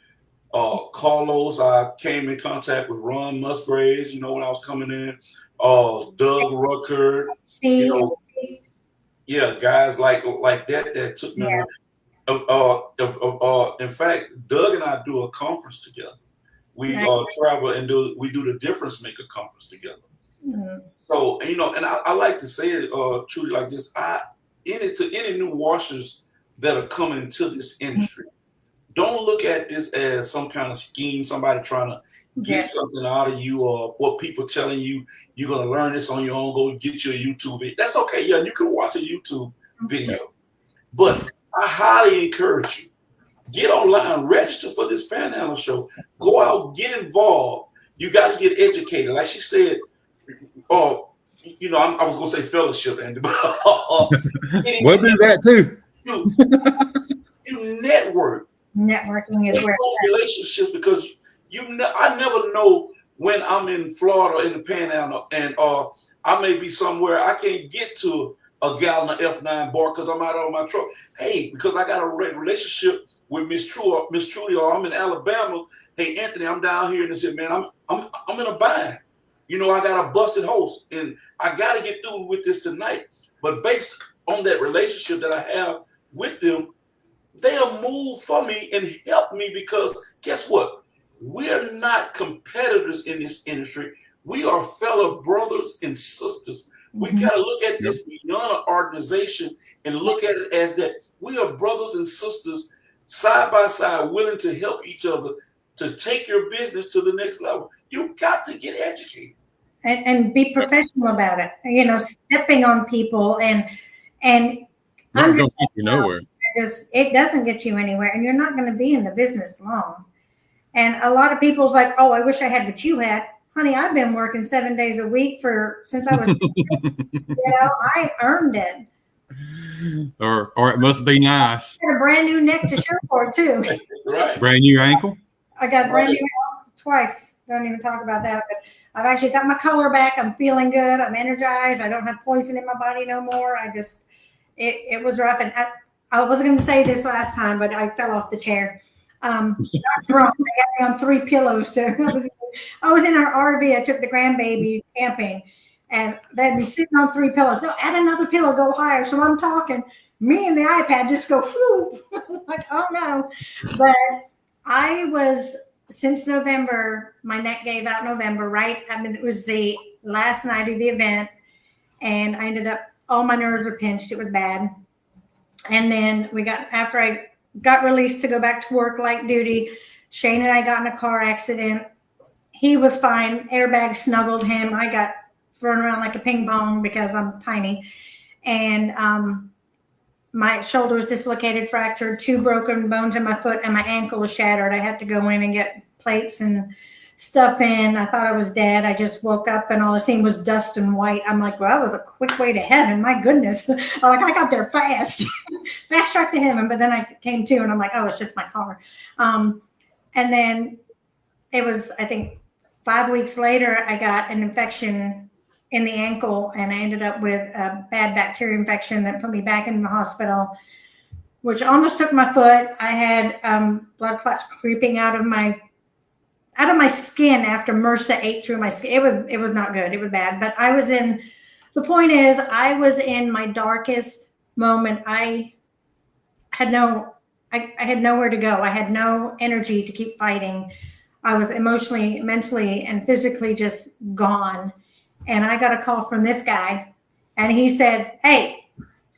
Carlos, I came in contact with Ron Musgraves, when I was coming in. Doug Rucker, guys like that took me. In fact, Doug and I do a conference together. We travel and do the Difference Maker conference together. Mm-hmm. So and I like to say it truly like this. To any new washers that are coming to this industry, don't look at this as some kind of scheme, somebody trying to get something out of you, or what people telling you you're gonna learn this on your own. Go get you a YouTube video. That's okay. Yeah, you can watch a YouTube video, but I highly encourage you. Get online, register for this Panhandle show. Go out, get involved. You got to get educated. Like she said, I was going to say fellowship, Andy, but we'll do that too. You network. Networking is where relationships, because I never know when I'm in Florida in the Panhandle and I may be somewhere I can't get to a gallon of F9 bar because I'm out on my truck. Hey, because I got a relationship with Miss Trudi, or I'm in Alabama. Hey, Anthony, I'm down here, and they said, man, I'm in a bind. I got a busted hose, and I got to get through with this tonight. But based on that relationship that I have with them, they'll move for me and help me, because guess what? We're not competitors in this industry. We are fellow brothers and sisters. We got to look at this beyond an organization and look at it as that we are brothers and sisters side by side, willing to help each other to take your business to the next level. You got to get educated and be professional about it. Stepping on people and don't get you nowhere. It doesn't get you anywhere, and you're not going to be in the business long. And a lot of people's like, oh, I wish I had what you had. Honey, I've been working 7 days a week since I was, I earned it. Or it must be nice. I got a brand new neck to show for it too. Right. Brand new ankle. I got a brand new ankle twice. Don't even talk about that. But I've actually got my color back. I'm feeling good. I'm energized. I don't have poison in my body no more. It was rough. And I wasn't going to say this last time, but I fell off the chair. Not drunk. They had me on 3 pillows too. I was in our RV. I took the grandbaby camping, and they'd be sitting on 3 pillows. No, add another pillow, go higher. So I'm talking. Me and the iPad just go whoop. Like, oh no. But I was, since November, my neck gave out November, right? It was the last night of the event, and I ended up, all my nerves are pinched. It was bad. And then after I got released to go back to work, light duty, Shane and I got in a car accident. He was fine. Airbag snuggled him. I got thrown around like a ping pong because I'm tiny. And my shoulder was dislocated, fractured, 2 broken bones in my foot, and my ankle was shattered. I had to go in and get plates and stuff in. I thought I was dead. I just woke up and all I seen was dust and white. I'm like, well, that was a quick way to heaven. My goodness. I got there fast. Fast track to heaven. But then I came to and I'm like, oh, it's just my car. And then it was, I think, 5 weeks later, I got an infection in the ankle, and I ended up with a bad bacteria infection that put me back in the hospital, which almost took my foot. I had blood clots creeping out of my skin after MRSA ate through my skin. It was not good. It was bad. But the point is, I was in my darkest moment. I had nowhere to go. I had no energy to keep fighting. I was emotionally, mentally, and physically just gone. And I got a call from this guy, and he said, hey,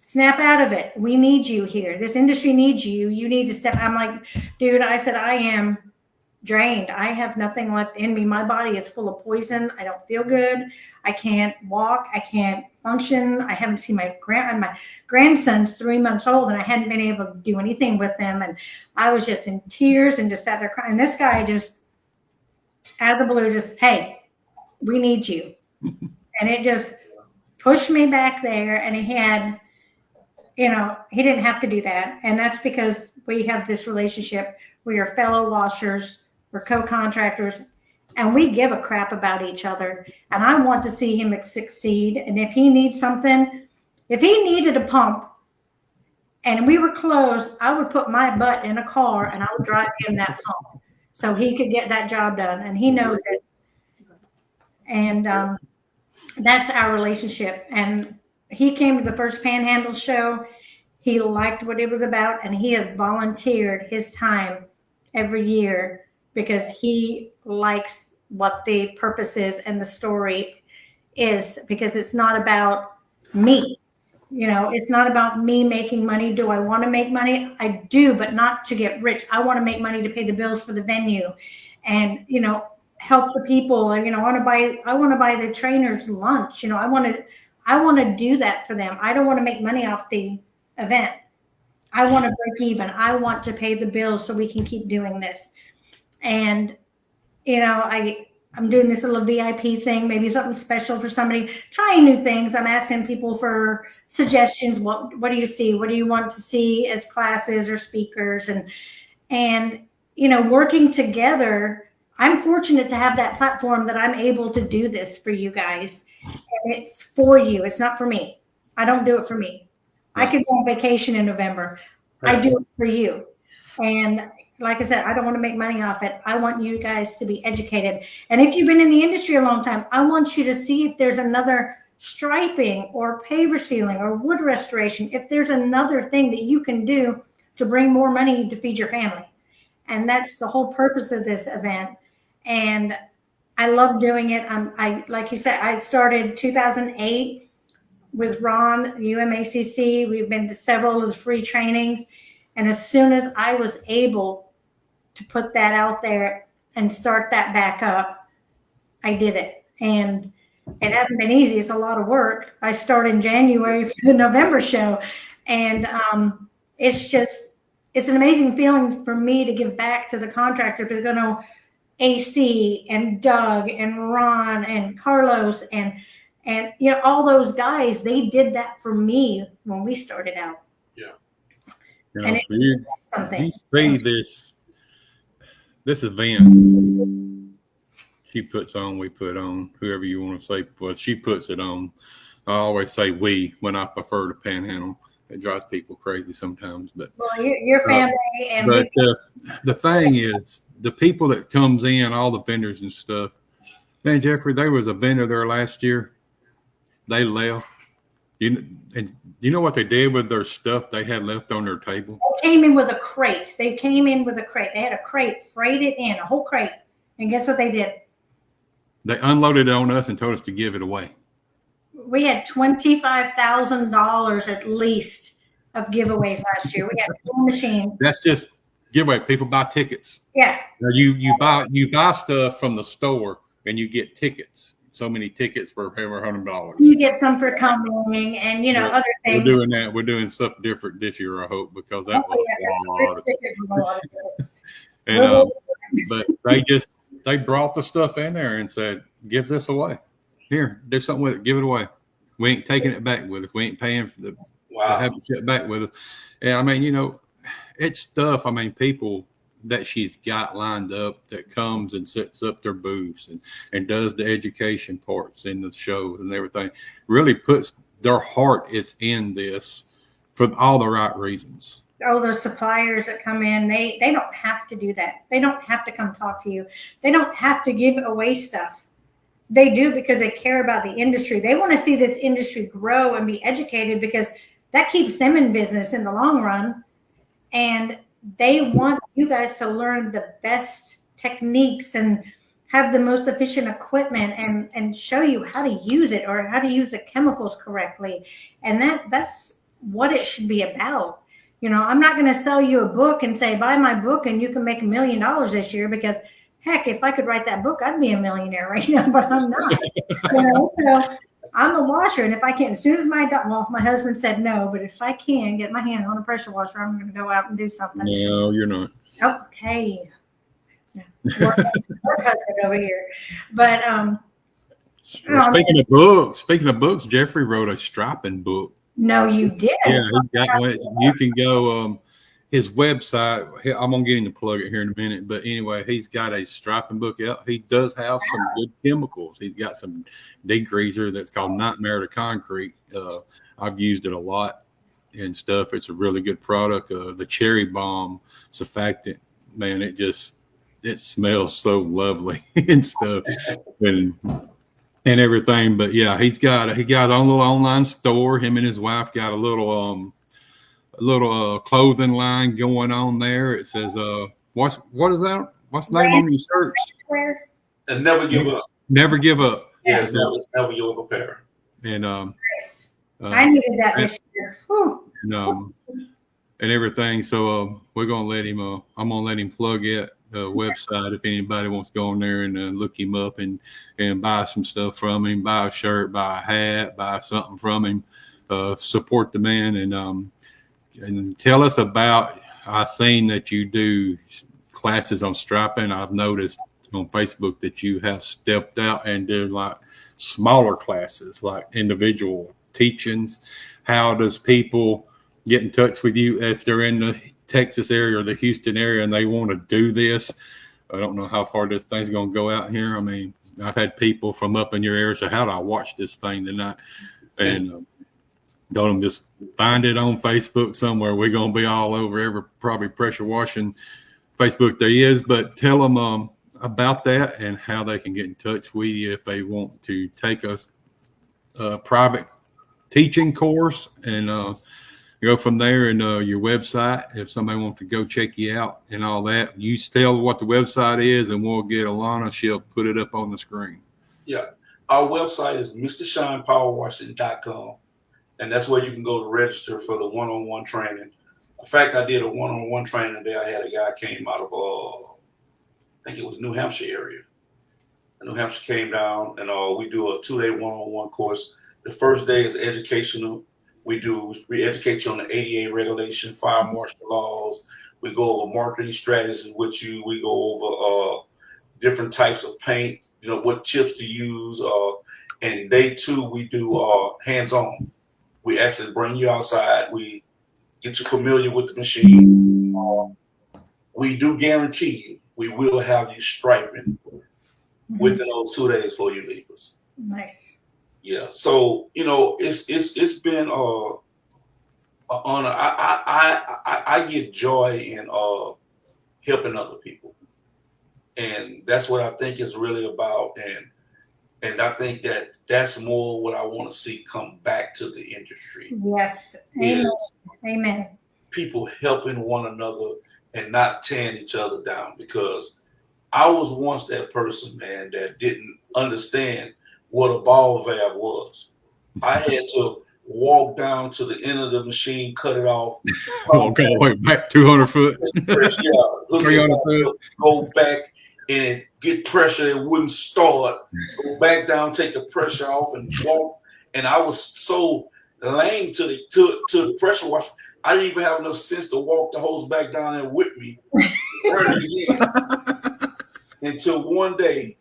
snap out of it. We need you here. This industry needs you. You need to step. I'm like, dude, I said, I am drained. I have nothing left in me. My body is full of poison. I don't feel good. I can't walk. I can't function. I haven't seen my grandson's 3 months old, and I hadn't been able to do anything with him. And I was just in tears and just sat there crying. And this guy just out of the blue, just, hey, we need you. And it just pushed me back there. And he had, he didn't have to do that. And that's because we have this relationship. We are fellow washers. We're co-contractors, and we give a crap about each other. And I want to see him succeed. And if he needs something, if he needed a pump and we were closed, I would put my butt in a car and I would drive him that pump so he could get that job done. And he knows it. And that's our relationship. And he came to the first Panhandle show. He liked what it was about, and he has volunteered his time every year because he likes what the purpose is and the story is, because it's not about me. It's not about me making money. Do I want to make money? I do, but not to get rich. I want to make money to pay the bills for the venue and, help the people. I want to buy the trainers lunch. I want to do that for them. I don't want to make money off the event. I want to break even. I want to pay the bills so we can keep doing this. And, I'm doing this little VIP thing, maybe something special for somebody, trying new things. I'm asking people for suggestions. What do you see? What do you want to see as classes or speakers? And working together, I'm fortunate to have that platform that I'm able to do this for you guys. And it's for you. It's not for me. I don't do it for me. I could go on vacation in November. I do it for you. And like I said, I don't want to make money off it. I want you guys to be educated. And if you've been in the industry a long time, I want you to see if there's another striping or paver sealing or wood restoration, if there's another thing that you can do to bring more money to feed your family. And that's the whole purpose of this event. And I love doing it. I like you said, I started 2008 with Ron, UMACC. We've been to several of the free trainings. And as soon as I was able to put that out there and start that back up, I did it. And it hasn't been easy. It's a lot of work. I start in January for the November show. And it's an amazing feeling for me to give back to the contractor, because AC and Doug and Ron and Carlos and all those guys, they did that for me when we started out. Yeah. You see this event she puts on, we put on, whoever you want to say, but she puts it on. I always say we when I prefer to Panhandle. It drives people crazy sometimes, but your family but the thing is, the people that comes in, all the vendors and stuff. Man, Jeffrey, there was a vendor there last year. They left. You know what they did with their stuff they had left on their table? They came in with a crate. They had a crate, freighted in, a whole crate. And guess what they did? They unloaded it on us and told us to give it away. We had $25,000 at least of giveaways last year. We had 4 machines. That's just giveaway. People buy tickets. Yeah. Now you buy stuff from the store and you get tickets. So many tickets for $100. You get some for coming and other things. We're doing that. We're doing stuff different this year, I hope, because that was a lot of but they brought the stuff in there and said, give this away. Here, do something with it. Give it away. We ain't taking it back with us. We ain't paying for to have it shipped back with us. And it's stuff. People that she's got lined up that comes and sets up their booths and does the education parts in the shows and everything, really puts their heart is in this for all the right reasons. Oh, those suppliers that come in, they don't have to do that. They don't have to come talk to you. They don't have to give away stuff. They do because they care about the industry. They want to see this industry grow and be educated, because that keeps them in business in the long run. And they want you guys to learn the best techniques and have the most efficient equipment and show you how to use it or how to use the chemicals correctly. And that's what it should be about. You know, I'm not going to sell you a book and say, buy my book and you can make $1 million this year, because heck, if I could write that book, I'd be a millionaire right now, but I'm not. You know, so I'm a washer. And if I can, as soon as my husband said no, but if I can get my hand on a pressure washer, I'm going to go out and do something. No, you're not. Okay. Work husband over here. But, Speaking of books, Jeffrey wrote a striping book. no, you did. Yeah, he got one. You can go his website. I'm gonna get him to plug it here in a minute, but anyway, he's got a striping book out. He does have some good chemicals. He's got some degreaser that's called Nightmare to Concrete. I've used it a lot and stuff. It's a really good product. The Cherry Bomb surfactant, man, it smells so lovely and stuff. And everything, but yeah, he got a little online store. Him and his wife got a little clothing line going on there. It says what is that? What's the name on your search? And never give up. Never give up. Yes, never give up a pair. And Nice. I needed that this year. And everything. So we're gonna let him. I'm gonna let him plug it. Website if anybody wants to go on there and look him up and buy some stuff from him, buy a shirt, buy a hat, buy something from him, support the man, and tell us about. I've seen that you do classes on striping. I've noticed on Facebook that you have stepped out and do like smaller classes, like individual teachings. How does people get in touch with you if they're in the Texas area or the Houston area and they want to do this? I don't know how far this thing's going to go out here. I mean, I've had people from up in your area say, how do I watch this thing tonight? And told them just find it on Facebook somewhere. We're going to be all over every probably pressure washing Facebook there is, but tell them about that and how they can get in touch with you if they want to take a private teaching course and go from there. And your website, if somebody wants to go check you out and all that, you tell what the website is and we'll get Alana. She'll put it up on the screen. Yeah. Our website is MrShinePowerwashing.com. And that's where you can go to register for the one-on-one training. In fact, I did a one-on-one training there. I had a guy came out of, I think it was New Hampshire area. New Hampshire came down and we do a 2-day one-on-one course. The first day is educational. We educate you on the ADA regulation, fire marshal laws. We go over marketing strategies with you. We go over different types of paint, what chips to use. And day 2, we do hands-on. We actually bring you outside. We get you familiar with the machine. We do guarantee you we will have you striping within those 2 days before you leave us. Nice. Yeah, so it's been an honor. I get joy in helping other people, and that's what I think is really about. And I think that's more what I want to see come back to the industry. Yes, amen. Amen. People helping one another and not tearing each other down, because I was once that person, man, that didn't understand what a ball valve was. I had to walk down to the end of the machine, cut it off. Okay, wait, back 200 foot. 300 foot. Go back and get pressure. It wouldn't start. Go back down, take the pressure off, and walk. And I was so lame to the pressure washer. I didn't even have enough sense to walk the hose back down there with me. Turn it again. Until one day,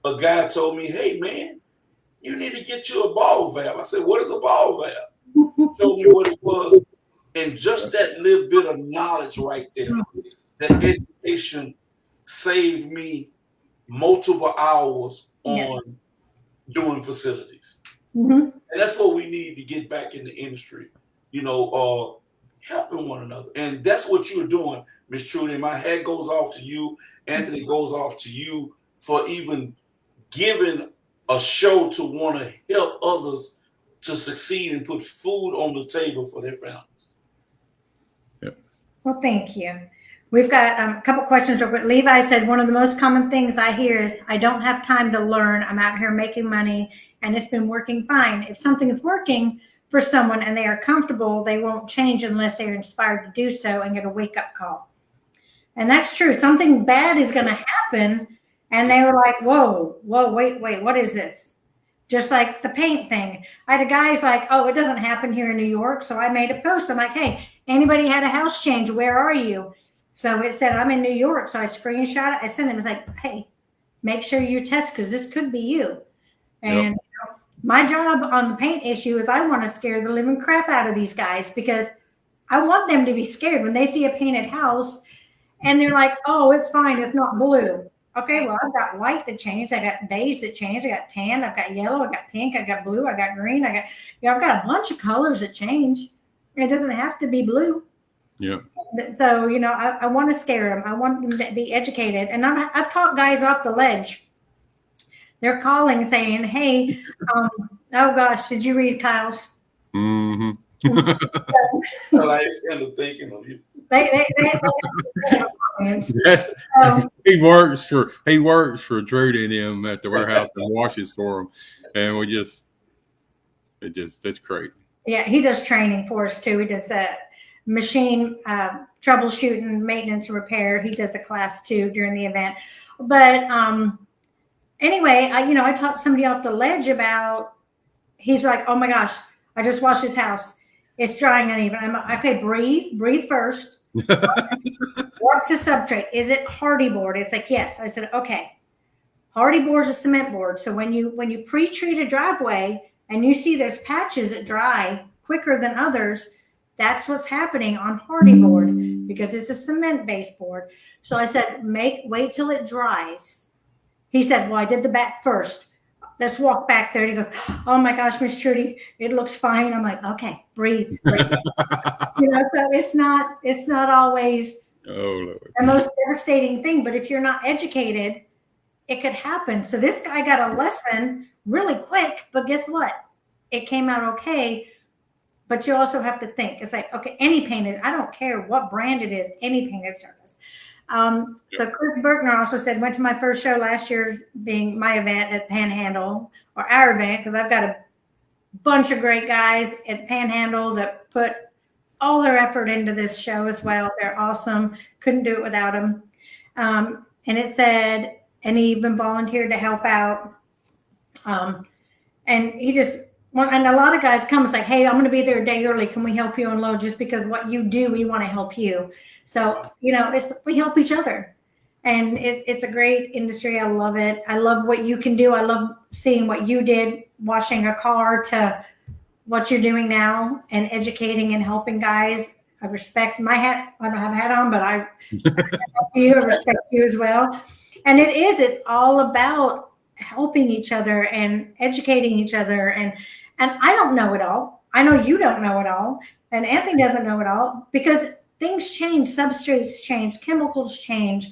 a guy told me, "Hey man, you need to get you a ball valve." I said, "What is a ball valve?" He told me what it was. And just that little bit of knowledge right there, that education saved me multiple hours on doing facilities. And that's what we need to get back in the industry, helping one another. And that's what you're doing, Miss Trudi. My hat goes off to you. Anthony goes off to you for even giving a show to want to help others to succeed and put food on the table for their families. Well, thank you. We've got a couple questions. Levi said, one of the most common things I hear is, I don't have time to learn. I'm out here making money and it's been working fine. If something is working, for someone and they are comfortable, they won't change unless they're inspired to do so and get a wake-up call. And that's true. Something bad is going to happen. And they were like, whoa, wait, what is this? Just like the paint thing. I had a guy's like, oh, it doesn't happen here in New York. So I made a post. I'm like, hey, anybody had a house change? Where are you? So it said, I'm in New York. So I screenshot it. I sent him. It was like, hey, make sure you test because this could be you. And my job on the paint issue is I want to scare the living crap out of these guys because I want them to be scared when they see a painted house and they're like, oh, it's fine. It's not blue. Okay, well, I've got white that changed. I got beige that changed. I got tan. I've got yellow. I got pink. I got blue. I got green. I've got a bunch of colors that change. It doesn't have to be blue. Yeah. So, I want to scare them. I want them to be educated. And I've taught guys off the ledge. They're calling saying, hey, oh gosh, did you read Kyle's? Mm-hmm. I end up thinking of you. Yes. He works for Trudi and him at the warehouse and washes for them. And it's crazy. Yeah, he does training for us too. He does machine troubleshooting, maintenance, and repair. He does a class too during the event. But anyway, I talked somebody off the ledge about, he's like, oh my gosh, I just washed his house. It's drying uneven. I'm like, okay, breathe first. What's the substrate? Is it hardy board? It's like, yes. I said, okay. Hardy board is a cement board. So when you pre-treat a driveway and you see there's patches that dry quicker than others, that's what's happening on hardy board because it's a cement-based board. So I said, wait till it dries. He said, well, I did the back first. Let's walk back there. And he goes, oh my gosh, Miss Trudi, it looks fine. I'm like, okay, breathe. So it's not always the most devastating thing. But if you're not educated, it could happen. So this guy got a lesson really quick, but guess what? It came out okay. But you also have to think. It's like, okay, any painted, I don't care what brand it is, any painted surface. So Chris Berkner also said, went to my first show last year, being my event at Panhandle, or our event, because I've got a bunch of great guys at Panhandle that put all their effort into this show as well. They're awesome. Couldn't do it without them. And it said, and he even volunteered to help out. And he just, and a lot of guys come, it's like, hey, I'm going to be there a day early. Can we help you unload? Just because what you do, we want to help you. So, we help each other. And it's a great industry. I love it. I love what you can do. I love seeing what you did, washing a car, to what you're doing now and educating and helping guys. I respect my hat. I don't have a hat on, but I respect you as well. And it's all about helping each other and educating each other. And I don't know it all. I know you don't know it all. And Anthony doesn't know it all because things change, substrates change, chemicals change,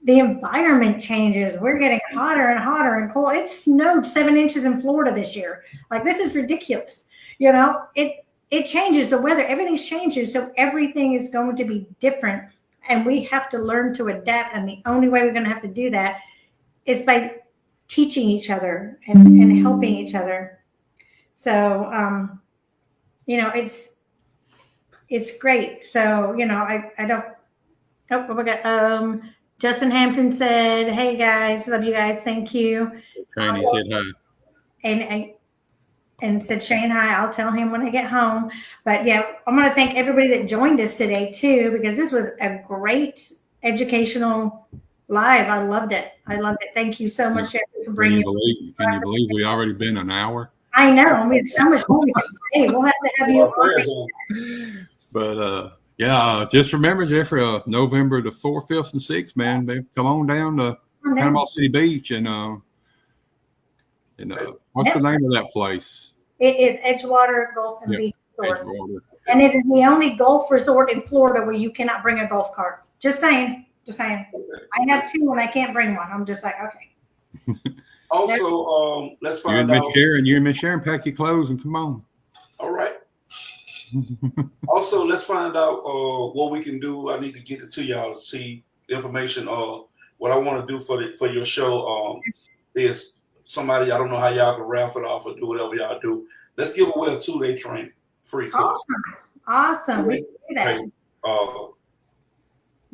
the environment changes. We're getting hotter and hotter and cold. It snowed 7 inches in Florida this year. Like, this is ridiculous. It changes the weather. Everything changes. So everything is going to be different. And we have to learn to adapt. And the only way we're going to have to do that is by teaching each other and helping each other. So, it's great. So, I don't, we got, Justin Hampton said, hey guys, love you guys. Thank you. Shane said hi. And said, Shane, hi, I'll tell him when I get home. But yeah, I'm going to thank everybody that joined us today too, because this was a great educational live. I loved it. Thank you so much, Jeffrey, for bringing it. Can you believe we already been an hour? I know. We have so much more to say. We'll have to have you on. But just remember, Jeffrey, November the 4th, 5th, and 6th, man. Come on down to Panama City Beach and what's the name of that place? It is Edgewater Golf and Beach Resort. Edgewater. And it is the only golf resort in Florida where you cannot bring a golf cart. Just saying. I have 2 and I can't bring one. I'm just like, okay. Also, let's find out. You and Miss Sharon, pack your clothes and come on. All right. Also, let's find out what we can do. I need to get it to y'all to see the information. What I want to do for your show is somebody, I don't know how y'all can raffle it off or do whatever y'all do. Let's give away a 2-day training. free cooks. Awesome. We can do that. Pay, uh,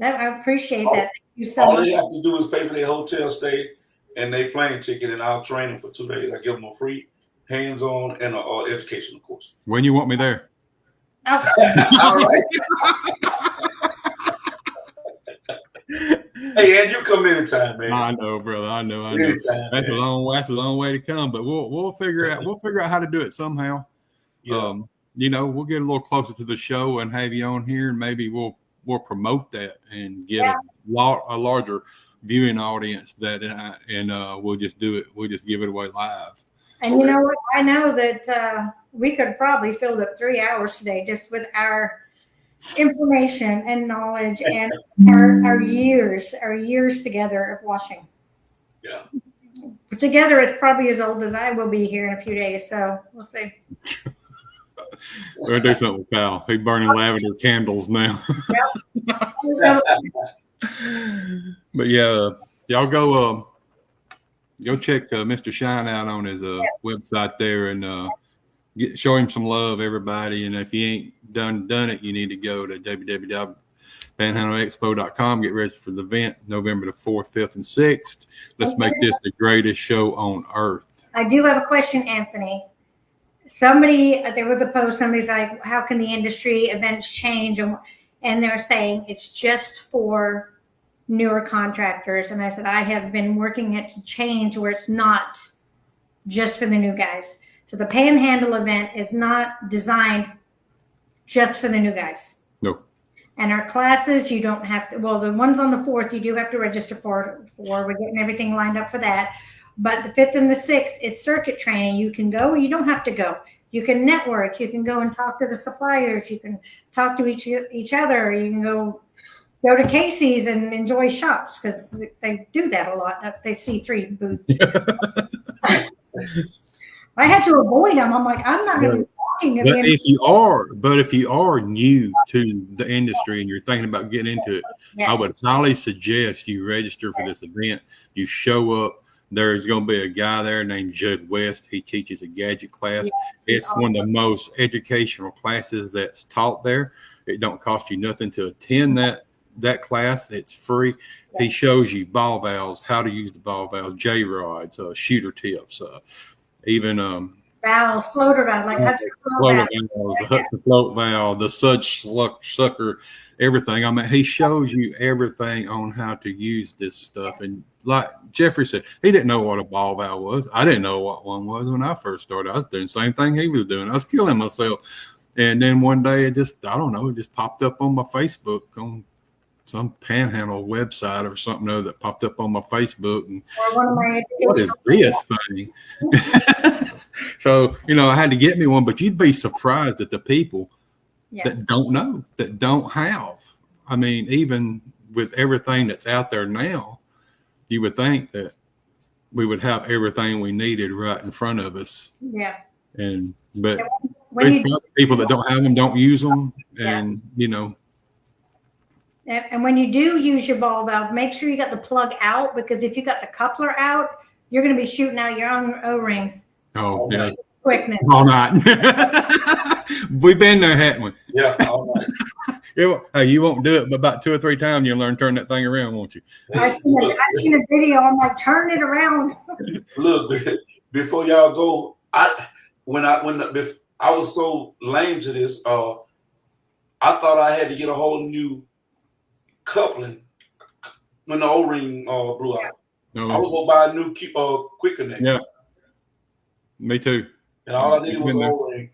I appreciate that. Thank you so all much. they have to do is pay for their hotel stay and their plane ticket, and I'll train them for 2 days. I give them a free hands-on and an educational course. When you want me there? Oh, All right. Hey, and you come anytime, man. I know, brother. I know. Anytime, That's man. a long way to come, but we'll figure out how to do it somehow. Yeah. We'll get a little closer to the show and have you on here, and maybe we'll promote that and get a larger viewing audience and we'll just do it. We'll just give it away live. and you know what? I know that we could probably fill up 3 hours today just with our information and knowledge and our years together of washing. Yeah. Together, it's probably as old as I will be here in a few days. So we'll see. We'll do something with Pal. He's burning lavender candles now. But yeah, y'all go check Mr. Shine out on his website there and show him some love, everybody. And if you ain't done it, you need to go to www.panhandleexpo.com. Get registered for the event, November the 4th, 5th, and 6th. Let's make this the greatest show on earth. I do have a question, Anthony. There was a post, somebody's like, how can the industry events change? And they're saying it's just for newer contractors. And I said, I have been working it to change where it's not just for the new guys. So the Panhandle event is not designed just for the new guys. No. And our classes, you don't have to, well, the ones on the 4th, you do have to register for. We're getting everything lined up for that. But the 5th and the 6th is circuit training. You can go, you don't have to go. You can network. You can go and talk to the suppliers. You can talk to each other. You can go to Casey's and enjoy shops because they do that a lot. They C3 booth. I had to avoid them. I'm like, I'm not going to be walking. But if you are new to the industry and you're thinking about getting into it, Yes. I would highly suggest you register for this event. You show up. There's going to be a guy there named Judd West. He teaches a gadget class. Yes, It's one of the most educational classes that's taught there. It don't cost you nothing to attend that class. It's free. Yes. He shows you ball valves, how to use the ball valves, J rods, shooter tips, even valves, floater valves, like Hudson float float valve. valve, the Hudson float valve, the Sudge sucker, everything. I mean, he shows you everything on how to use this stuff. And like Jeffrey said, he didn't know what a ball valve was. I didn't know what one was when I first started. I was doing the same thing he was doing. I was killing myself. And then one day it just popped up on my Facebook on some Panhandle website or something that popped up on my Facebook. And Or one of my what is this thing? So, I had to get me one, but you'd be surprised at the people that don't know, that don't have. I mean, even with everything that's out there now, you would think that we would have everything we needed right in front of us. Yeah. But When there's you, probably people that don't have them, don't use them. And, and when you do use your ball valve, make sure you got the plug out, because if you got the coupler out, you're going to be shooting out your own O-rings. oh, yeah. Quickness. All night. We've been there, haven't we? Yeah. All right. Hey, you won't do it, but about 2 or 3 times you'll learn to turn that thing around, won't you? I seen a video. I'm like, turn it around. Look, before y'all go, I was so lame to this. I thought I had to get a whole new coupling when the O-ring blew out. No. I would go buy a new quick connection. Yeah. Me too. And all I needed was an O-ring.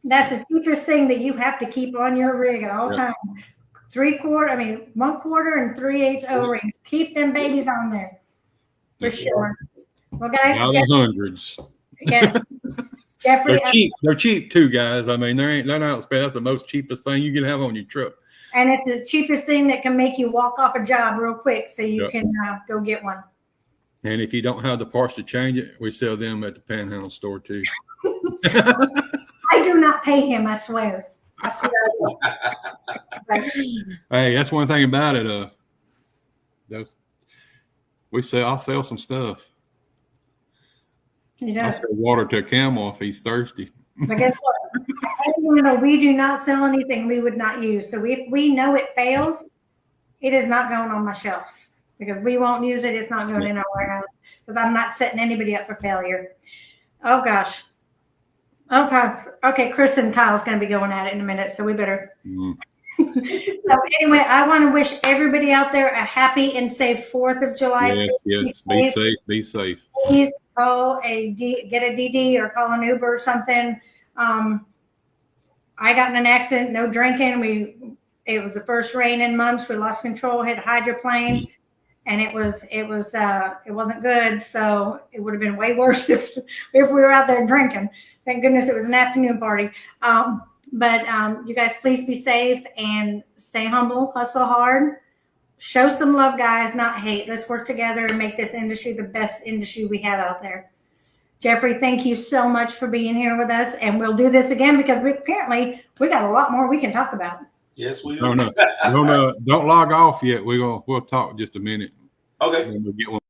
That's the cheapest thing that you have to keep on your rig at all times. 1/4 and 3/8 O-rings. Keep them babies on there for sure. Well, guys, Now the hundreds. yes, Jeffrey, They're cheap. They're cheap too, guys. I mean, they're not expensive. That's the most cheapest thing you can have on your truck. and it's the cheapest thing that can make you walk off a job real quick, so you can go get one. And if you don't have the parts to change it, we sell them at the Panhandle store too. I do not pay him. I swear. Hey, that's one thing about it. I'll sell some stuff. He I'll does. sell water to a camel if he's thirsty. But guess what? We do not sell anything we would not use. So if we know it fails, it is not going on my shelves because we won't use it. It's not going in our warehouse because I'm not setting anybody up for failure. Oh gosh. Okay. Chris and Kyle's going to be going at it in a minute, so we better. So anyway, I want to wish everybody out there a happy and safe 4th of July. Yes. Be safe. Be safe. Please get a DD or call an Uber or something. I got in an accident, no drinking. It was the first rain in months. We lost control, hit a hydroplane, and it wasn't good. So it would have been way worse if we were out there drinking. Thank goodness it was an afternoon party. But you guys, please be safe and stay humble, hustle hard, show some love, guys, not hate. Let's work together and make this industry the best industry we have out there. Jeffrey, thank you so much for being here with us, and we'll do this again because we got a lot more we can talk about. Yes, we do. No, don't log off yet. We'll talk just a minute. Okay. We'll get one.